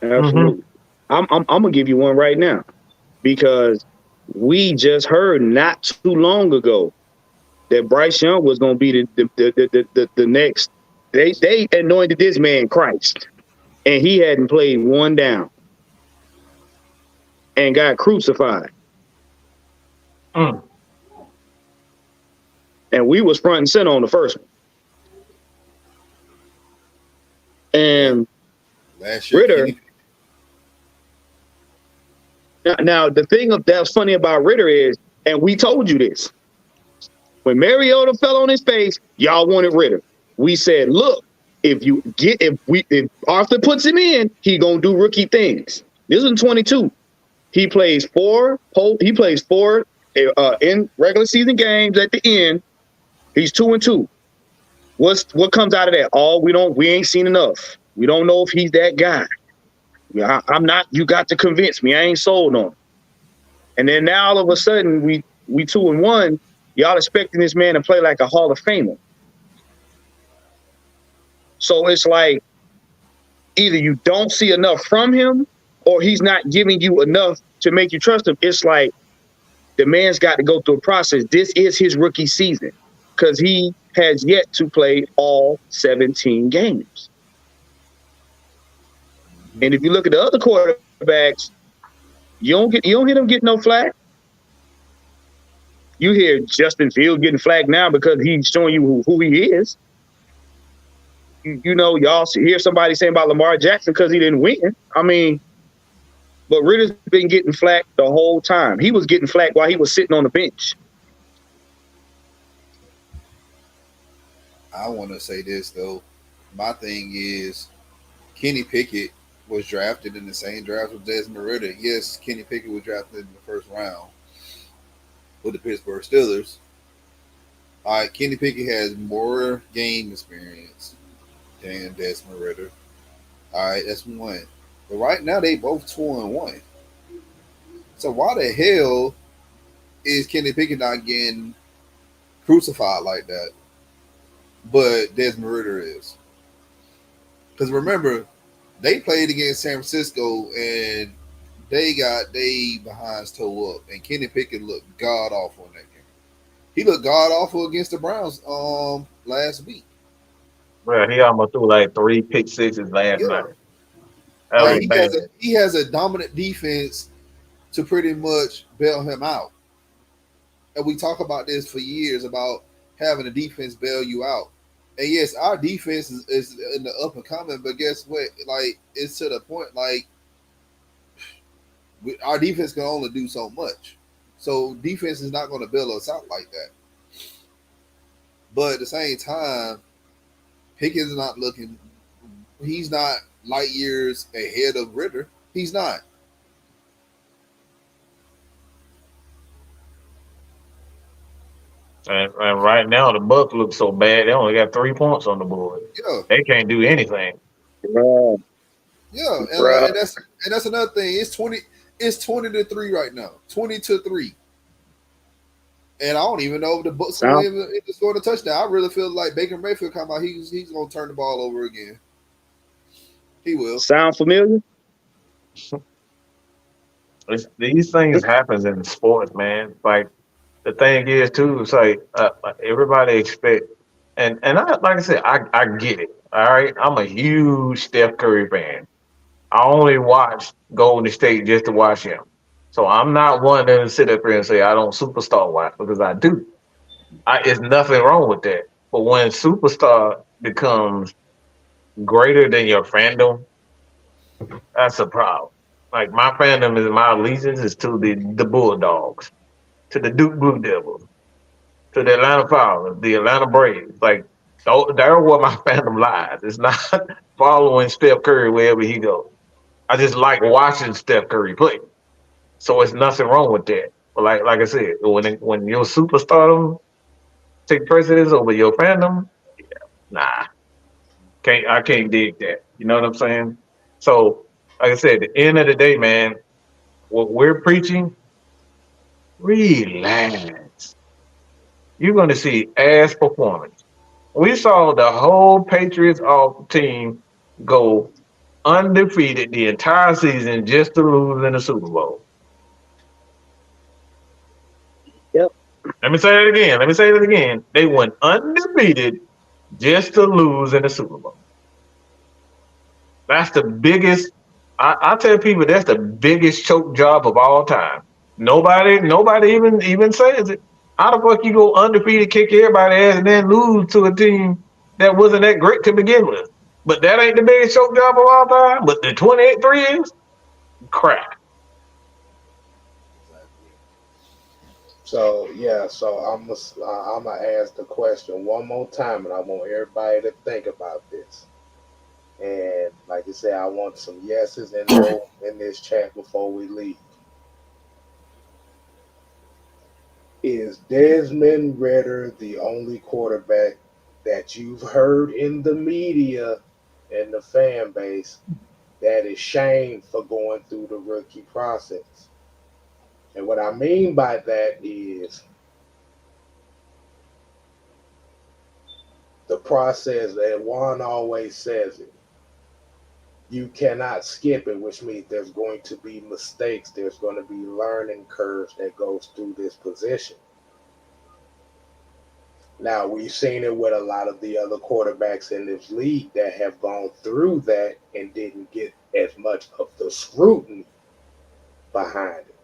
Absolutely. I'm gonna give you one right now because we just heard not too long ago that Bryce Young was going to be the next. They anointed this man Christ, and he hadn't played one down and got crucified. Mm. And we was front and center on the first one. And last year, Ritter. Now, the thing that's funny about Ritter is, and we told you this, when Mariota fell on his face, y'all wanted Ritter. We said, look, if Arthur puts him in, he gonna do rookie things. This is in 22. He plays four in regular season games at the end. He's 2-2. What comes out of that? We ain't seen enough. We don't know if he's that guy. I'm not. You got to convince me. I ain't sold on him. And then now all of a sudden we 2-1. Y'all expecting this man to play like a Hall of Famer. So it's like either you don't see enough from him, or he's not giving you enough to make you trust him. It's like the man's got to go through a process. This is his rookie season because he has yet to play all 17 games. And if you look at the other quarterbacks, you don't hear them get no flag. You hear Justin Fields getting flagged now because he's showing you who he is. You know, y'all hear somebody saying about Lamar Jackson because he didn't win. I mean, but Ritter's been getting flagged the whole time. He was getting flagged while he was sitting on the bench. I want to say this, though. My thing is Kenny Pickett was drafted in the same draft as Desmond Ritter. Yes, Kenny Pickett was drafted in the first round with the Pittsburgh Steelers. All right, Kenny Pickett has more game experience than Desmond Ritter. All right, that's one. But right now, they both 2-1. So why the hell is Kenny Pickett not getting crucified like that? But Desmond Ritter is. Because remember, they played against San Francisco and they got their behinds toe up. And Kenny Pickett looked god-awful in that game. He looked god-awful against the Browns last week. Well, he almost threw like 3 pick sixes last night. He has a dominant defense to pretty much bail him out. And we talk about this for years about having a defense bail you out. And yes, our defense is in the up and coming, but guess what? Like, it's to the point, like, our defense can only do so much. So defense is not going to bail us out like that. But at the same time, Pickett's not looking, he's not light years ahead of Ritter. He's not. And right now, the Bucs look so bad. They only got 3 points on the board. Yeah. They can't do anything. Yeah, and that's another thing. It's 20-3 right now. 20-3. And I don't even know if the Bucs will score a touchdown. I really feel like Baker Mayfield come out, he's going to turn the ball over again. He will. Sound familiar? These things happen in sports, man. Like, the thing is, too, it's like everybody expect, and I, like I said, I get it, all right? I'm a huge Steph Curry fan. I only watch Golden State just to watch him. So I'm not one to sit up here and say I don't superstar watch, because I do. It's nothing wrong with that. But when superstar becomes greater than your fandom, that's a problem. Like, my fandom is, my allegiance is to the Bulldogs, to the Duke Blue Devils, to the Atlanta Falcons, the Atlanta Braves. Like, they're where my fandom lies. It's not following Steph Curry wherever he goes. I just like watching Steph Curry play. So it's nothing wrong with that. But like I said, when your superstardom take precedence over your fandom, nah. I can't dig that. You know what I'm saying? So, like I said, at the end of the day, man, what we're preaching, relax. You're going to see ass performance. We saw the whole Patriots team go undefeated the entire season just to lose in the Super Bowl. Let me say it again. They went undefeated just to lose in the Super Bowl. That's the biggest. I tell people that's the biggest choke job of all time. Nobody even says it. How the fuck you go undefeated, kick everybody ass, and then lose to a team that wasn't that great to begin with? But that ain't the biggest choke job of all time. But the 28-3 is crap. So yeah, I'm gonna ask the question one more time, and I want everybody to think about this. And like I said, I want some yeses and no in this chat before we leave. Is Desmond Ritter the only quarterback that you've heard in the media and the fan base that is shamed for going through the rookie process? And what I mean by that is the process that Juan always says it. You cannot skip it, which means there's going to be mistakes. There's going to be learning curves that goes through this position. Now, we've seen it with a lot of the other quarterbacks in this league that have gone through that and didn't get as much of the scrutiny behind it.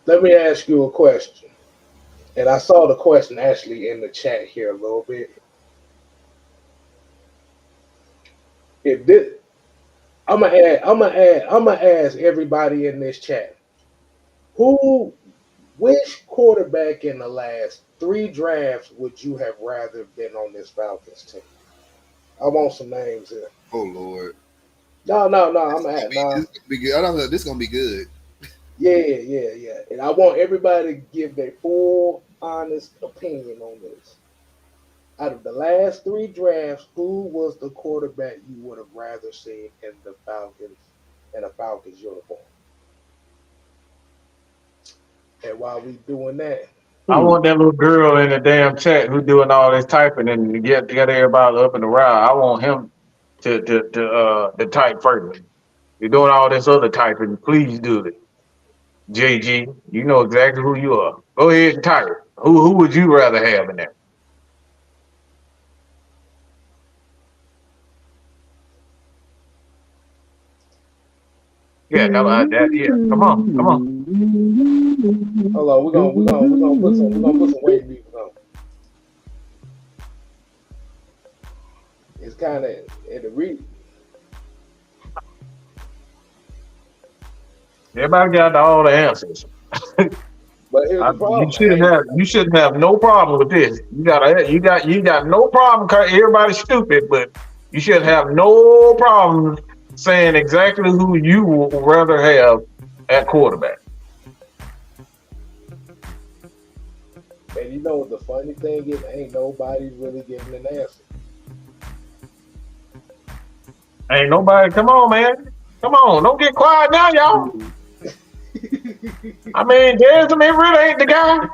Let me ask you a question. And I saw the question actually in the chat here a little bit. If this, I'm gonna ask everybody in this chat, which quarterback in the last 3 drafts would you have rather been on this Falcons team? I want some names here. Oh Lord. No. I'm gonna ask. No. This gonna be good. I don't know. This is gonna be good. Yeah. And I want everybody to give their full, honest opinion on this. Out of the last 3 drafts, who was the quarterback you would have rather seen in the Falcons in a Falcons uniform? And while we doing that, I want that little girl in the damn chat who doing all this typing and get everybody up and around. I want him to type first. You're doing all this other typing. Please do it. JG, you know exactly who you are. Go ahead and type. Who would you rather have in there? Yeah, come on. hold on, we're gonna put some weight music on. It's kind of in the read. Everybody got all the answers. But here's the problem. You shouldn't have no problem with this. You got no problem. Everybody's stupid, but you should have no problem saying exactly who you would rather have at quarterback. And you know what the funny thing is? Ain't nobody really giving an answer. Ain't nobody. Come on, man. Come on. Don't get quiet now, y'all. I mean, Desmond Ritter ain't the guy.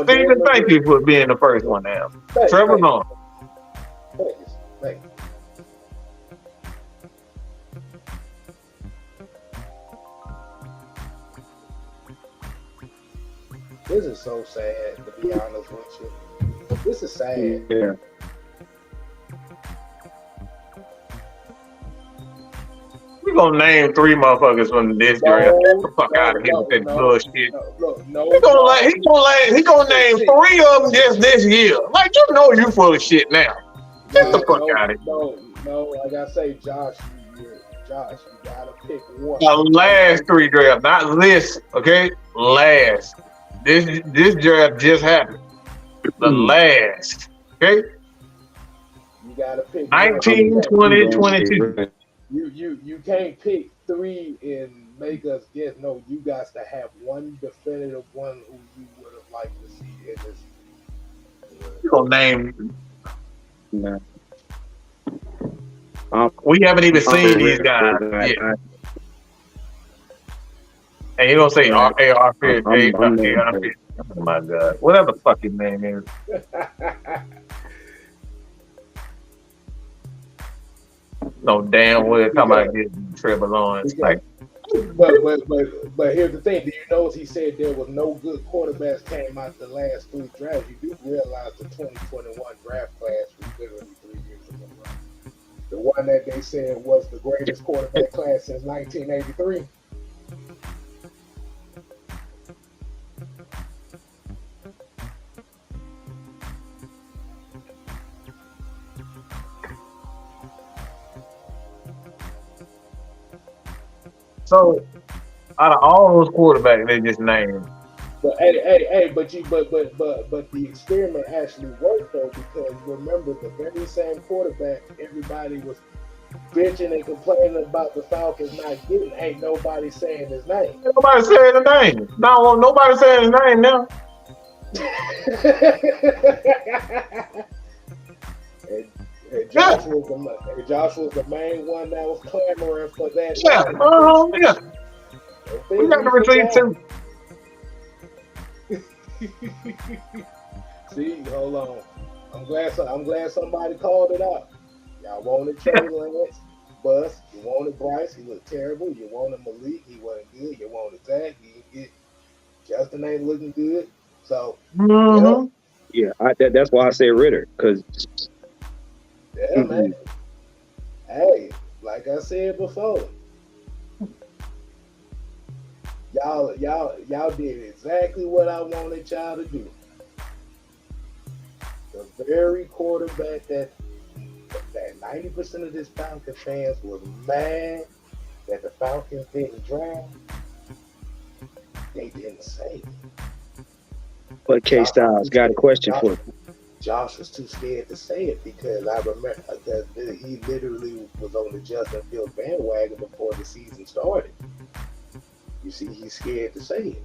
Steven, thank you for being the first one now. Trevor, no. Thanks. This is so sad, to be honest with you. This is sad. Yeah. We gonna name 3 motherfuckers from this draft. Get the fuck out of here with that bullshit. He gonna name 3 of them just this year. Like, you know you full of shit now. Get the fuck out of here. No, like I say, Josh, you gotta pick one. The last 3 drafts, not this, okay? Last. This draft just happened. The last, okay? You gotta pick 19, 20, 22. You can't pick 3 and make us guess. No, you guys to have one definitive one who you would have liked to see in this. You gonna name? No. We haven't even seen these guys yet. And you gonna say AR Fit? Oh my God! Whatever the fuck his name is. No damn well talking about getting Trevor Lawrence. Like, But here's the thing. Do you notice he said there was no good quarterbacks came out the last 3 drafts? You do realize the 2021 draft class was literally 3 years ago, right? The one that they said was the greatest quarterback class since 1983. So, out of all those quarterbacks they just named, But but the experiment actually worked though, because remember the very same quarterback everybody was bitching and complaining about the Falcons not getting. Ain't nobody saying his name. nobody saying the name. No, nobody saying his name now. and Josh was the main one that was clamoring for that. Yeah. We got the receipt too. See, hold on. I'm glad somebody called it out. Y'all wanted Trey Lance, Bus. You wanted Bryce. He looked terrible. You wanted Malik. He wasn't good. You wanted Zach. He didn't get. Justin ain't looking good. So that's why I say Ritter, because man. Hey, like I said before, y'all did exactly what I wanted y'all to do. The very quarterback that 90% of this Falcons fans was mad that the Falcons didn't draft, they didn't say it. But K-Styles got a question for you. Josh was too scared to say it because I remember that he literally was on the Justin Fields bandwagon before the season started. You see, he's scared to say it.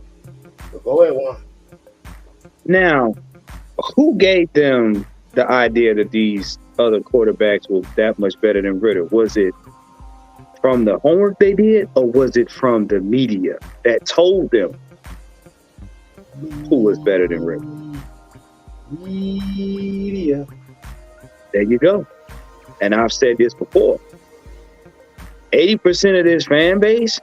But go ahead, Juan. Now, who gave them the idea that these other quarterbacks were that much better than Ritter? Was it from the homework they did, or was it from the media that told them who was better than Ritter? Media. There you go. And I've said this before. 80% of this fan base,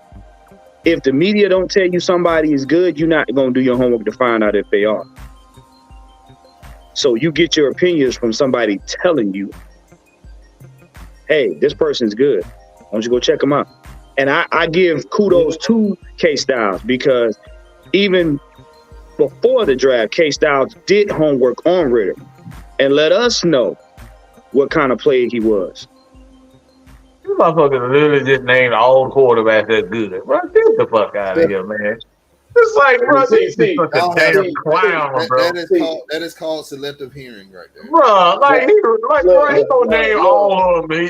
if the media don't tell you somebody is good, you're not going to do your homework to find out if they are. So you get your opinions from somebody telling you, hey, this person's good. Why don't you go check them out? And I give kudos to K-Styles, because even before the draft, K-Styles did homework on Ritter and let us know what kind of player he was. You motherfuckers literally just named all quarterbacks that's good. Bro, get the fuck out of here, man. It's like, bro, this is such a damn clown, bro. That is called selective hearing right there. Bro, he gonna name all of them.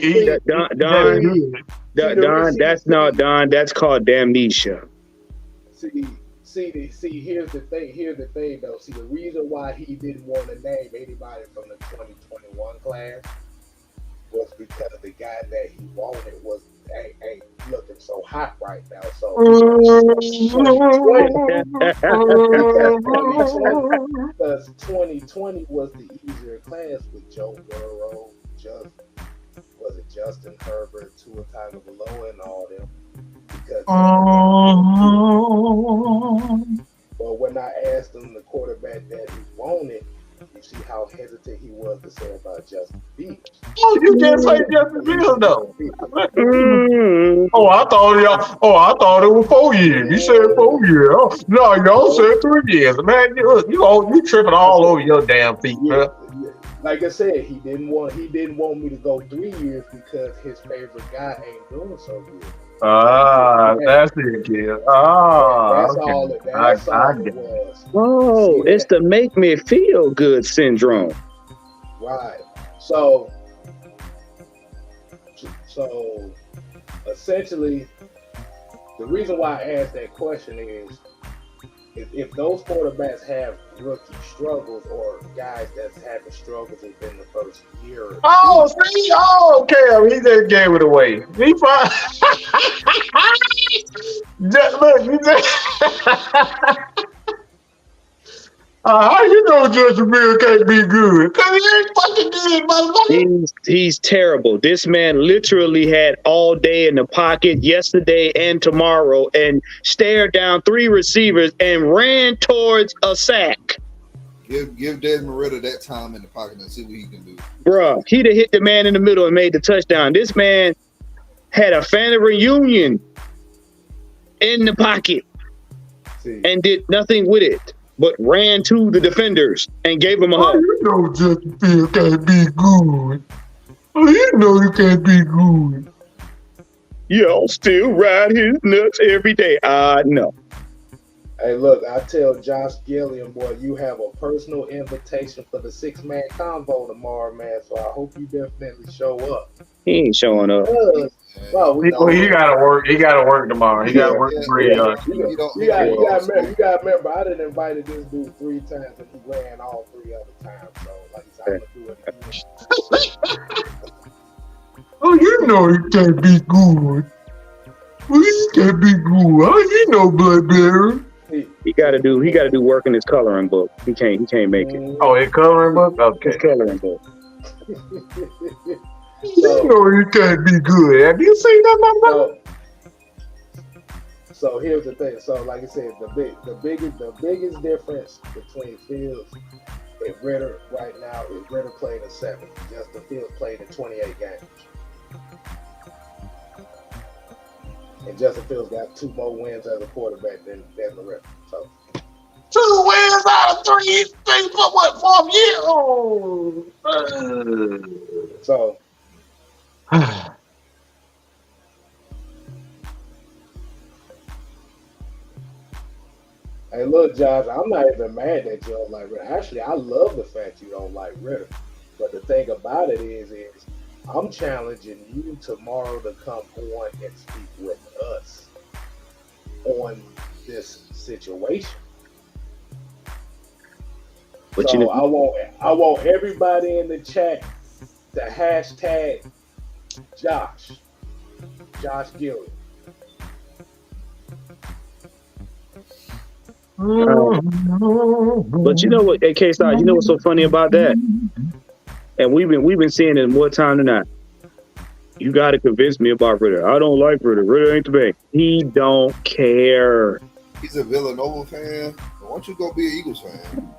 Don, that's called amnesia. See, here's the thing though. See, the reason why he didn't want to name anybody from the 2021 class was because the guy that he wanted ain't looking so hot right now. So 2020 was the easier class with Joe Burrow, Justin Herbert, Tua Tagovailoa, and all them. But when I asked him the quarterback that he wanted, you see how hesitant he was to say about Justin Fields. Oh, you can't say Justin Fields though. I thought it was 4 years. You said 4 years. Oh, no, y'all said 3 years. Man, you tripping all over your damn feet, bro. Like I said, he didn't want me to go 3 years because his favorite guy ain't doing so good. That's it, kid. That's okay. all it was. Oh, it's the make me feel good syndrome. Right. So essentially, the reason why I asked that question is if those quarterbacks have rookie struggles or guys that's having struggles within the first year. Cam, he just gave it away. He fine. How you know Justin Fields can't be good? Because he ain't fucking good, motherfucker. He's terrible. This man literally had all day in the pocket yesterday and tomorrow and stared down 3 receivers and ran towards a sack. Give Desmond Ritter that time in the pocket and see what he can do. Bruh, he'd have hit the man in the middle and made the touchdown. This man had a family reunion in the pocket and did nothing with it, but ran to the defenders and gave them a hug. You know Justin Fields can't be good. You know he can't be good. Y'all still ride his nuts every day. No. Hey, look, I tell Josh Gilliam, boy, you have a personal invitation for the 6-man convo tomorrow, man. So I hope you definitely show up. He ain't showing up. Well, he gotta work. He gotta work tomorrow. He gotta work 3 hours. You gotta remember, I done invited this dude 3 times and he ran all 3 other times. So, like I said, I'm gonna do it again. Oh, you know he can't be good. Well, he can't be good. Oh, you know Blackberry. He gotta do work in his coloring book. He can't make it. Oh, his coloring book? Okay. His coloring book. You know he can't be good. Have you seen that, motherfucker? So here's the thing. So like I said, the biggest difference between Fields and Ritter right now is Ritter played in 7. Justin Fields played in 28 games. And Justin Fields got 2 more wins as a quarterback than Desmond Ritter. So 2 wins out of 3 for what, 4th year? Oh. So hey, look, Josh, I'm not even mad that you don't like Ritter. Actually, I love the fact you don't like Ritter. But the thing about it is I'm challenging you tomorrow to come on and speak with us on this situation. But so I want everybody in the chat to hashtag Josh Gilliam. But you know what, K-Star, you know what's so funny about that? And we've been seeing it more time than not. You got to convince me about Ritter. I don't like Ritter. Ritter ain't the bank. He don't care. He's a Villanova fan. Why don't you go be an Eagles fan?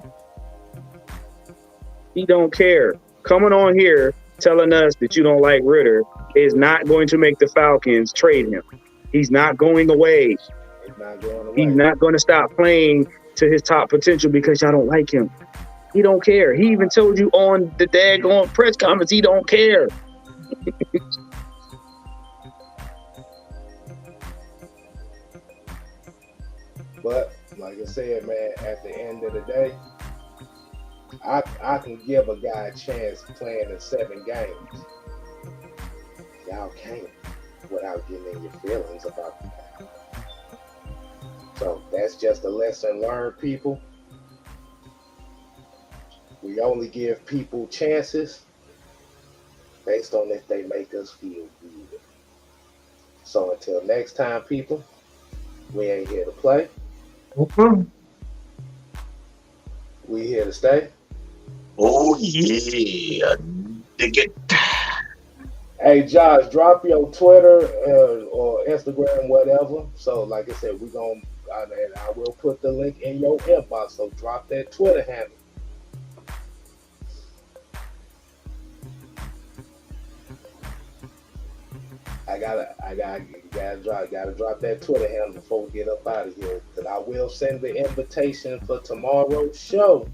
He don't care. Coming on here telling us that you don't like Ritter is not going to make the Falcons trade him. He's not going away. He's not going to stop playing to his top potential because y'all don't like him. He don't care. He even told you on the daggone press conference he don't care. But like I said, man, at the end of the day, I can give a guy a chance playing in 7 games. Y'all can't without getting in your feelings about that. So that's just a lesson learned, people. We only give people chances based on if they make us feel good. So until next time, people, we ain't here to play. We here to stay. Oh yeah, dig it. Hey Josh, drop your Twitter or Instagram, whatever. So like I said, I will put the link in your inbox. So drop that Twitter handle. I gotta drop that Twitter handle before we get up out of here. Cause I will send the invitation for tomorrow's show.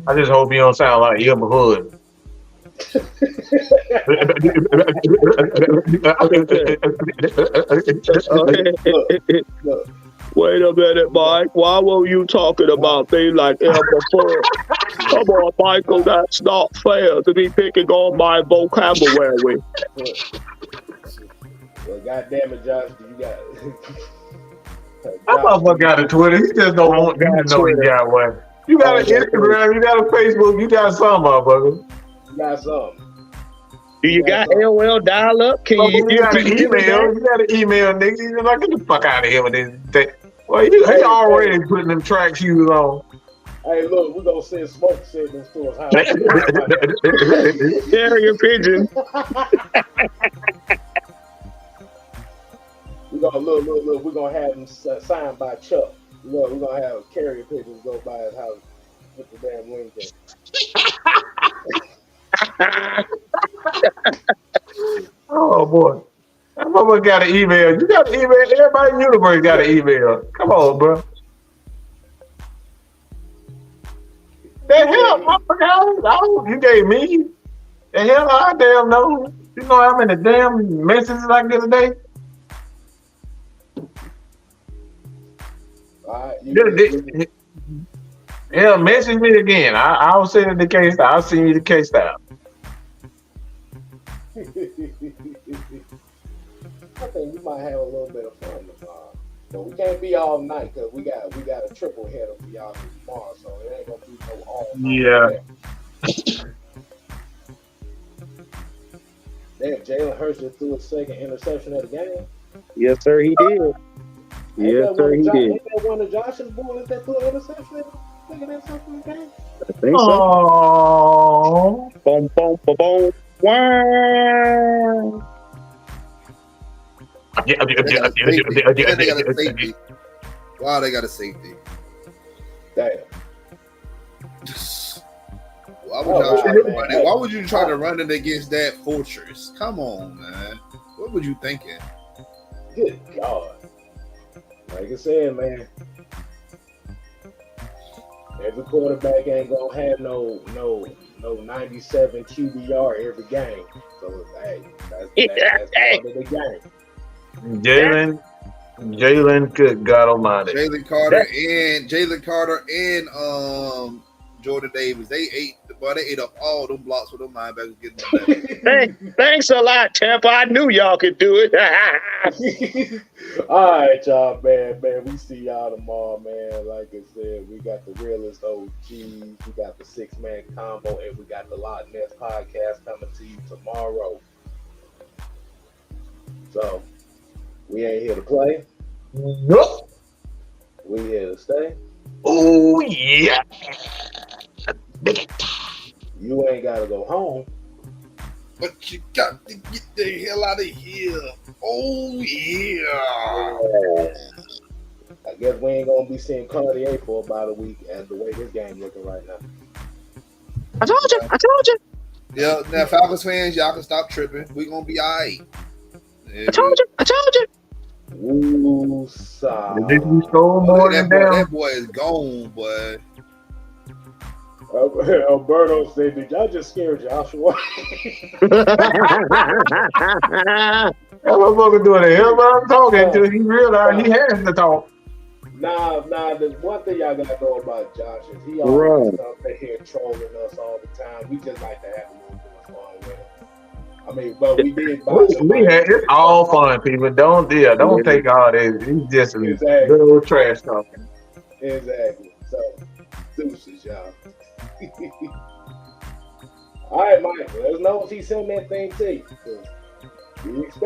I just hope you don't sound like Ilma Hood. Look. Wait a minute, Mike. Why were you talking about me like Elmer Fudd? Come on, Michael. That's not fair to be picking on my vocabulary. Well, goddamn it, Josh, you got That motherfucker got a Twitter. He just don't want you to know he got one. You got an Instagram, you got a Facebook, you got some motherfucker. You got something. Do you got AOL dial up? Can Well, you you got an email. You got an email, nigga. You're like, get the fuck out of here with this thing. Well, he already putting them track shoes on. Hey, look, we're gonna send smoke signals to us. Carrier pigeon. We're gonna look. We're gonna have them signed by Chuck. We're gonna have carrier pigeons go by his house with the damn wings in. Oh boy, that mother got an email. You got an email. Everybody in the universe got an email. Come on, bro. The hell, motherfucker! You gave me. The hell, I damn know. You know how many damn messages I get a day? All right, Hell, message me again. I'll send you the case style. I'll send you the case style. I think we might have a little bit of fun tomorrow, but we can't be all night because we got a triple header for y'all tomorrow, so it ain't gonna be no all night. Yeah. Damn, Jalen Hurts just threw a second interception of the game. Yes, sir, he did. Yes, sir, he did. Ain't that one of Josh's boys that threw an interception? Second interception of the game? I think so. Oh. Boom, boom, boom, boom. Wow. They got a safety. Wow, they got a safety. Damn. Why would you try to run it against that fortress? Come on, man. What was you thinking? Good God. Like I said, man, every quarterback ain't gonna have no 97 QBR every game. So hey, that's part of the game. Jalen, good God Almighty. Jalen Carter and Jordan Davis, they ate up all them blocks with them linebackers getting them. Thanks a lot, Tampa. I knew y'all could do it. All right, y'all, man. We see y'all tomorrow, man. Like I said, we got the realest OGs, we got the 6-man combo, and we got the Lot Ness podcast coming to you tomorrow. So we ain't here to play. Nope. We here to stay. Oh yeah. You ain't gotta go home. But you got to get the hell out of here. Oh yeah. I guess we ain't gonna be seeing Cartier for about a week as the way this game looking right now. I told you. Yeah, now Falcons fans, y'all can stop tripping. We gonna be all right. I told you. Ooh, sorry. That boy is gone, boy. Alberto said, "Did y'all just scare Joshua?" That motherfucker doing the hell what I'm talking until he realized he has to talk. Nah. There's one thing y'all gotta know about Josh is he always up here trolling us all the time. We just like to have a little bit of fun with him. I mean, but we did. It's all fun, people. Don't take all this. It's just a little trash talking. Exactly. So, deuces, y'all. All right, Mike. Let us know if he sent that thing to you. We expect